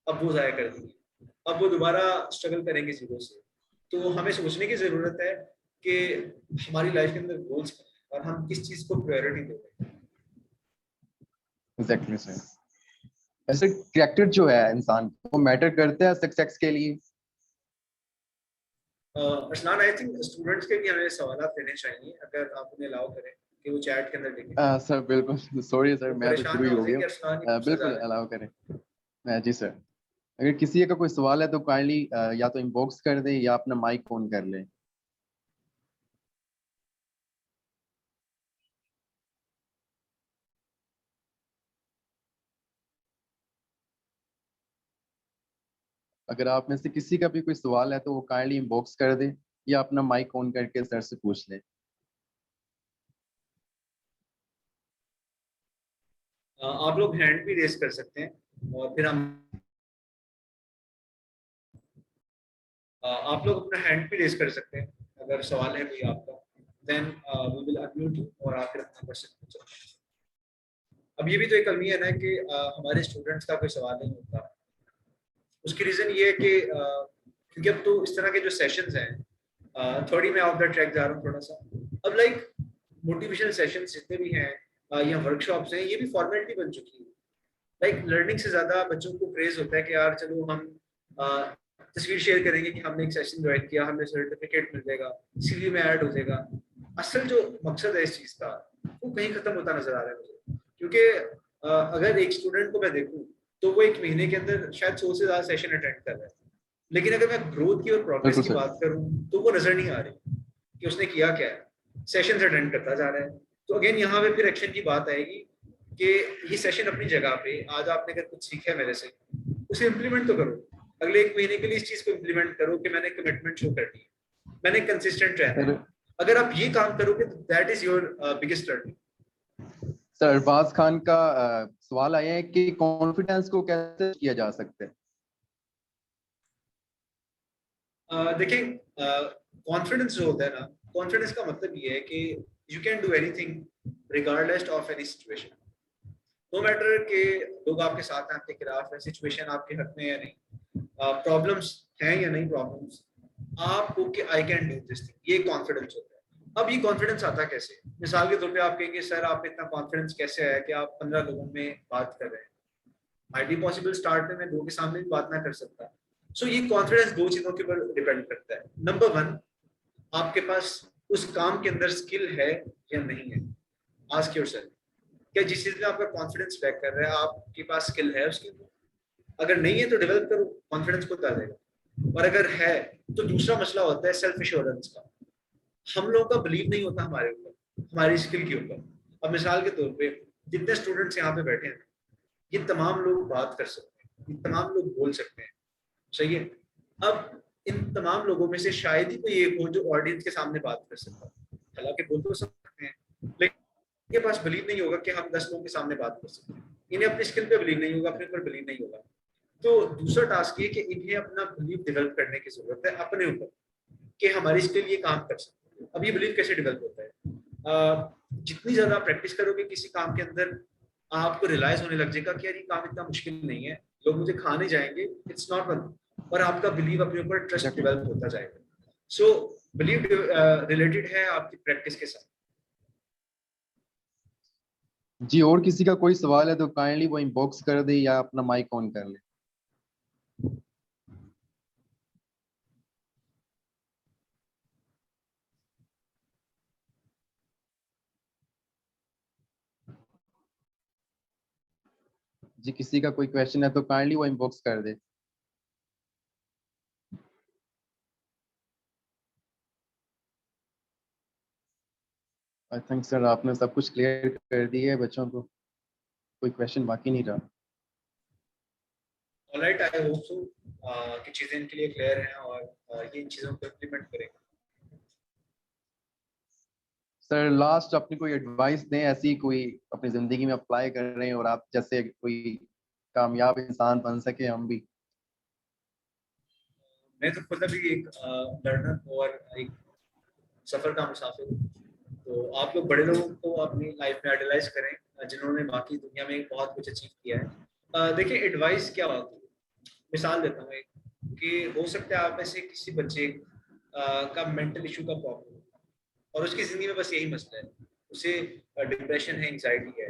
अब वो जाया कर दिए। अब वो दोबारा स्ट्रगल करेंगे जीरो से। तो हमें सोचने की जरूरत है कि हमारी लाइफ के अंदर गोल्स क्या हैं और हम किस चीज को प्रायोरिटी दे रहे हैं। Exactly sir. ऐसे कैरेक्टर जो है इंसान को, वो मैटर करता है सक्सेस के लिए? अरसलान, आई थिंक स्टूडेंट्स के भी हमें सवाल देने चाहिए, अगर आप उन्हें अलाउ करें कि वो चैट के अंदर लिखें। सर बिल्कुल, सॉरी सर, वो मैं तो परेशान शुरू ना ही हो हो जाए गया। कि अरसलान ये पूछना जा बिल्कुल रहा है। अलाउ करें। जी सर। अगर किसी का कोई सवाल है तो काइंडली या तो इनबॉक्स कर दे या अपना माइक ऑन कर ले। अगर आप में से किसी का भी कोई सवाल है तो वो काइंडली इनबॉक्स कर दे या अपना माइक ऑन करके सर से पूछ ले। आप लोग हैंड भी रेस कर सकते हैं और फिर हम आप लोग अपना हैंड भी रेस कर सकते हैं अगर सवाल है कोई आपका। Then we will unmute you और आप फिर अपना क्वेश्चन पूछो। अब ये भी तो एक अलमी है ना कि हमारे स्टूडेंट्स का कोई सवाल नहीं होता। उसकी रीजन ये है कि क्योंकि अब तो इस तरह के जो सेशंस हैं, थोड़ी मैं ऑफ द ट्रैक जा रहा हूँ थोड़ा सा। अब लाइक मोटिवेशनल सेशंस जितने भी हैं या वर्कशॉप्स हैं, ये भी फॉर्मेलिटी बन चुकी है। लाइक लर्निंग से ज्यादा बच्चों को क्रेज होता है कि यार चलो हम तस्वीर शेयर करेंगे कि हमने एक सेशन ज्वाइन किया, हमें सर्टिफिकेट मिल जाएगा, सीवी में ऐड हो जाएगा। असल जो मकसद है इस चीज का वो कहीं खत्म होता नजर आ रहा है मुझे। क्योंकि अगर एक स्टूडेंट को मैं देखूं तो वो एक महीने के अंदर शायद 100 से ज्यादा सेशन अटेंड कर रहा है, लेकिन अगर मैं ग्रोथ की और प्रोग्रेस बिल्कुल की सर। बात करूं तो वो नजर नहीं आ रही कि उसने किया क्या है। सेशंस अटेंड करता जा रहा है। तो अगेन यहाँ पे फिर एक्शन की बात आएगी कि ये सेशन अपनी जगह पे, आज आपने अगर कुछ सीखा है मेरे से, उसे इम्प्लीमेंट तो करो। अगले एक महीने के लिए इस चीज को इम्प्लीमेंट करो कि मैंने कमिटमेंट शो कर दी, मैंने कंसिस्टेंट रहना है। अगर आप ये काम करोगे तो that is your biggest learning. Sir Arbaaz Khan का सवाल आया है कि कॉन्फिडेंस को कैसे किया जा सकता है? देखिए कॉन्फिडेंस जो होता है ना, कॉन्फिडेंस का मतलब ये है कि you can do anything regardless of any situation. No matter कि लोग आपके साथ हैं, आपके खिलाफ है, सिचुएशन आपके हक में है या नहीं, प्रॉब्लम्स हैं या नहीं प्रॉब्लम्स, आपको कि I can do this thing, ये कॉन्फिडेंस होता है। अब ये कॉन्फिडेंस आता कैसे? मिसाल के तौर पे आप कहेंगे सर आप इतना कॉन्फिडेंस कैसे आया कि आप 15 लोगों में बात कर रहे हैं? माइट बी पॉसिबल स्टार्ट में मैं 2 के सामने भी बात ना कर सकता। सो ये कॉन्फिडेंस 2 चीजों के ऊपर डिपेंड करता है। नंबर 1, आपके पास उस काम के अंदर स्किल है या नहीं है। आस्क योरसेल्फ, क्या जिस चीज में आपका कॉन्फिडेंस लैक कर रहा है आपके पास स्किल है उसकी? अगर नहीं है तो डेवलप करो, कॉन्फिडेंस खुद आ जाएगा। और अगर है तो दूसरा मसला होता है सेल्फ एश्योरेंस का। हम लोगों का बिलीव नहीं होता हमारे ऊपर, हमारी स्किल के ऊपर। अब मिसाल के तौर पे जितने स्टूडेंट्स यहाँ पे बैठे हैं, ये तमाम लोग बात कर सकते हैं, ये तमाम लोग बोल सकते हैं, सही है। अब इन तमाम लोगों में से शायद ही कोई एक हो जो ऑडियंस के सामने बात कर सकता है। हालांकि बोल तो सकते हैं, लेकिन इनके पास बिलीव नहीं होगा कि हम 10 लोगों के सामने बात कर सकते हैं। इन्हें अपनी स्किल पे बिलीव नहीं होगा, अपने ऊपर बिलीव नहीं होगा। तो दूसरा टास्क ये कि इन्हें अपना बिलीव डेवलप करने की जरूरत है अपने ऊपर कि हमारी स्किल ये काम कर सकती है। अब ये बिलीव कैसे डेवलप होता है? जितनी ज्यादा प्रैक्टिस करोगे किसी काम के अंदर, आपको रियलाइज होने लग जाएगा कि यार ये काम इतना मुश्किल नहीं है, लोग मुझे खाने जाएंगे, इट्स नॉट वन। और आपका बिलीव अपने ऊपर ट्रस्ट डेवलप होता जाएगा। सो बिलीव रिलेटेड है आपकी प्रैक्टिस के साथ। जी, और किसी का कोई सवाल है तो काइंडली वो इनबॉक्स कर दे या अपना माइक ऑन कर ले। जी, किसी का कोई क्वेश्चन है तो काइंडली वो इनबॉक्स कर दे। आई थिंक सर आपने सब कुछ क्लियर कर दिया है बच्चों को, कोई क्वेश्चन बाकी नहीं रहा। ऑलराइट, आई होप सो कि चीजें इनके लिए क्लियर हैं और ये इन चीजों को इम्प्लीमेंट करेंगे। सर लास्ट अपनी कोई एडवाइस दें, ऐसी कोई अपनी जिंदगी में अप्लाई कर रहे हैं और आप जैसे कोई कामयाब इंसान बन सके हम भी। मैं तो खुद अभी एक लर्नर और एक सफर का मुसाफिर हूँ। तो आप लोग बड़े लोगों को अपनी लाइफ में आइडलाइज करें जिन्होंने बाकी दुनिया में बहुत कुछ अचीव किया है। देखिए एडवाइस क्या होती है, मिसाल देता हूँ एक, कि हो सकता है आप में से किसी बच्चे का मेंटल इशू का प्रॉब्लम और उसकी जिंदगी में बस यही मसला है, उसे डिप्रेशन है, एंजाइटी है।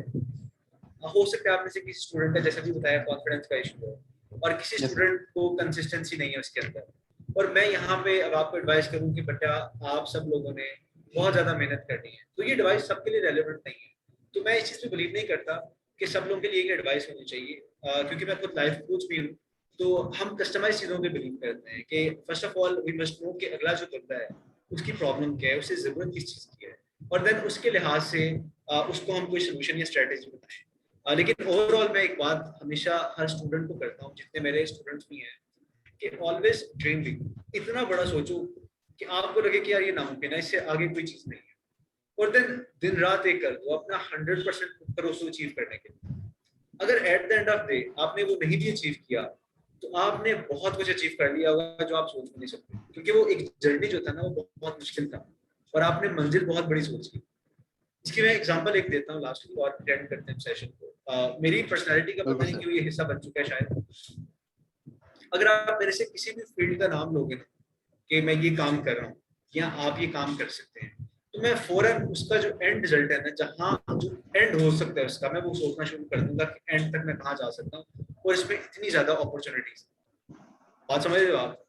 हो सकता है आप में से किसी स्टूडेंट का, जैसा भी बताया, कॉन्फिडेंस का इशू है और किसी Yes, sir. स्टूडेंट को कंसिस्टेंसी नहीं है उसके अंदर। और मैं यहाँ पे अब आपको एडवाइस करूँ कि बेटा आप सब लोगों ने बहुत ज्यादा मेहनत करनी है, तो ये एडवाइस सबके लिए रेलेवेंट नहीं है। तो मैं इस चीज पे बिलीव नहीं करता कि सब लोगों के लिए एक एडवाइस होनी चाहिए, क्योंकि मैं खुद लाइफ कोच भी हूँ। तो हम कस्टमाइज चीजों पे बिलीव करते हैं कि first of all we must know कि अगला जो बंदा है उसकी प्रॉब्लम क्या है, उसे जरूरत किस चीज की है, और देन उसके लिहाज से उसको हम कोई सोल्यूशन या स्ट्रेटेजी बताएं। लेकिन ओवरऑल मैं एक बात हमेशा हर स्टूडेंट को करता हूँ, जितने मेरे स्टूडेंट्स भी हैं, कि ऑलवेज ड्रीम बिग। इतना बड़ा सोचो कि आपको लगे कि यार ये नामुमकिन है, इससे आगे कोई चीज नहीं है, और देन दिन रात एक कर दो, अपना 100% करो उसको अचीव करने के लिए। अगर at the end of day आपने वो नहीं भी अचीव किया तो आपने बहुत कुछ अचीव कर लिया होगा जो आप सोच भी नहीं सकते, क्योंकि वो एक जर्नी जो था ना वो बहुत मुश्किल था और आपने मंजिल बहुत बड़ी सोच ली। इसकी मैं एग्जांपल एक देता हूँ लास्ट की और एंड करते हैं सेशन को। मेरी पर्सनालिटी का पता नहीं क्यों ये हिस्सा बन चुका है शायद। अगर आप मेरे से किसी भी फील्ड का नाम लोगे ना कि मैं ये काम कर रहा हूँ या आप ये काम कर सकते हैं, तो मैं फौरन उसका जो एंड रिजल्ट है ना, जहाँ जो एंड हो सकता है उसका, मैं वो सोचना शुरू कर दूंगा कि एंड तक मैं कहाँ जा सकता हूँ और इसमें इतनी ज्यादा अपॉर्चुनिटीज। बात समझ रहे हो आप?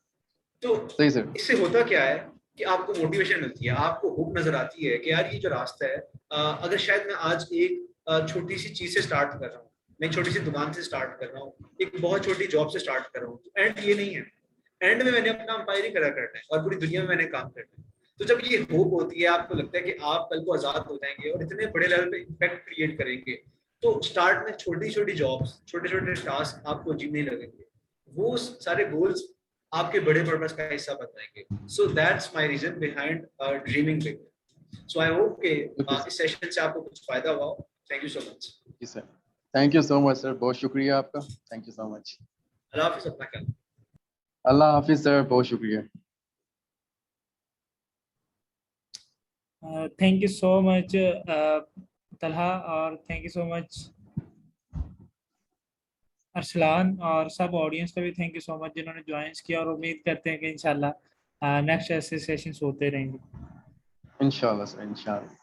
तो सही सर। इससे होता क्या है कि आपको मोटिवेशन मिलती है, आपको होप नजर आती है कि यार ये जो रास्ता है, अगर शायद मैं आज एक छोटी सी चीज से स्टार्ट कर रहा हूँ, मैं एक छोटी सी दुकान से स्टार्ट कर रहा हूँ, एक बहुत छोटी जॉब से स्टार्ट कर रहा हूँ, तो एंड ये नहीं है, एंड में मैंने अपना अंपायर ही खड़ा करना है और पूरी दुनिया में मैंने काम करना है। तो जब ये होप होती है, आपको लगता है कि आप कल को आजाद हो जाएंगे और इतने बड़े लेवल पे इम्पैक्ट क्रिएट करेंगे, तो स्टार्ट में छोटी छोटी जॉब्स, छोटे छोटे टास्क आपको जीने लगेंगे, वो सारे गोल्स आपके बड़े पर्पस का हिस्सा बन जाएंगे। So that's my reason behind dreaming big. So I hope कि इस सेशन से आपको कुछ फायदा हुआ। Thank you so much. जी sir, thank you so much sir, बहुत शुक्रिया आपका, थैंक यू सो मच। अल्लाह हाफिज़, अपना ख्याल। अल्लाह हाफिज सर, बहुत शुक्रिया। Thank you so much Talha, और thank you so much Arsalan, और सब ऑडियंस का भी थैंक यू सो मच जिन्होंने ज्वाइन किया, और उम्मीद करते हैं कि इंशाल्लाह नेक्स्ट ऐसे सेशंस होते रहेंगे। इंशाल्लाह सर, इंशाल्लाह।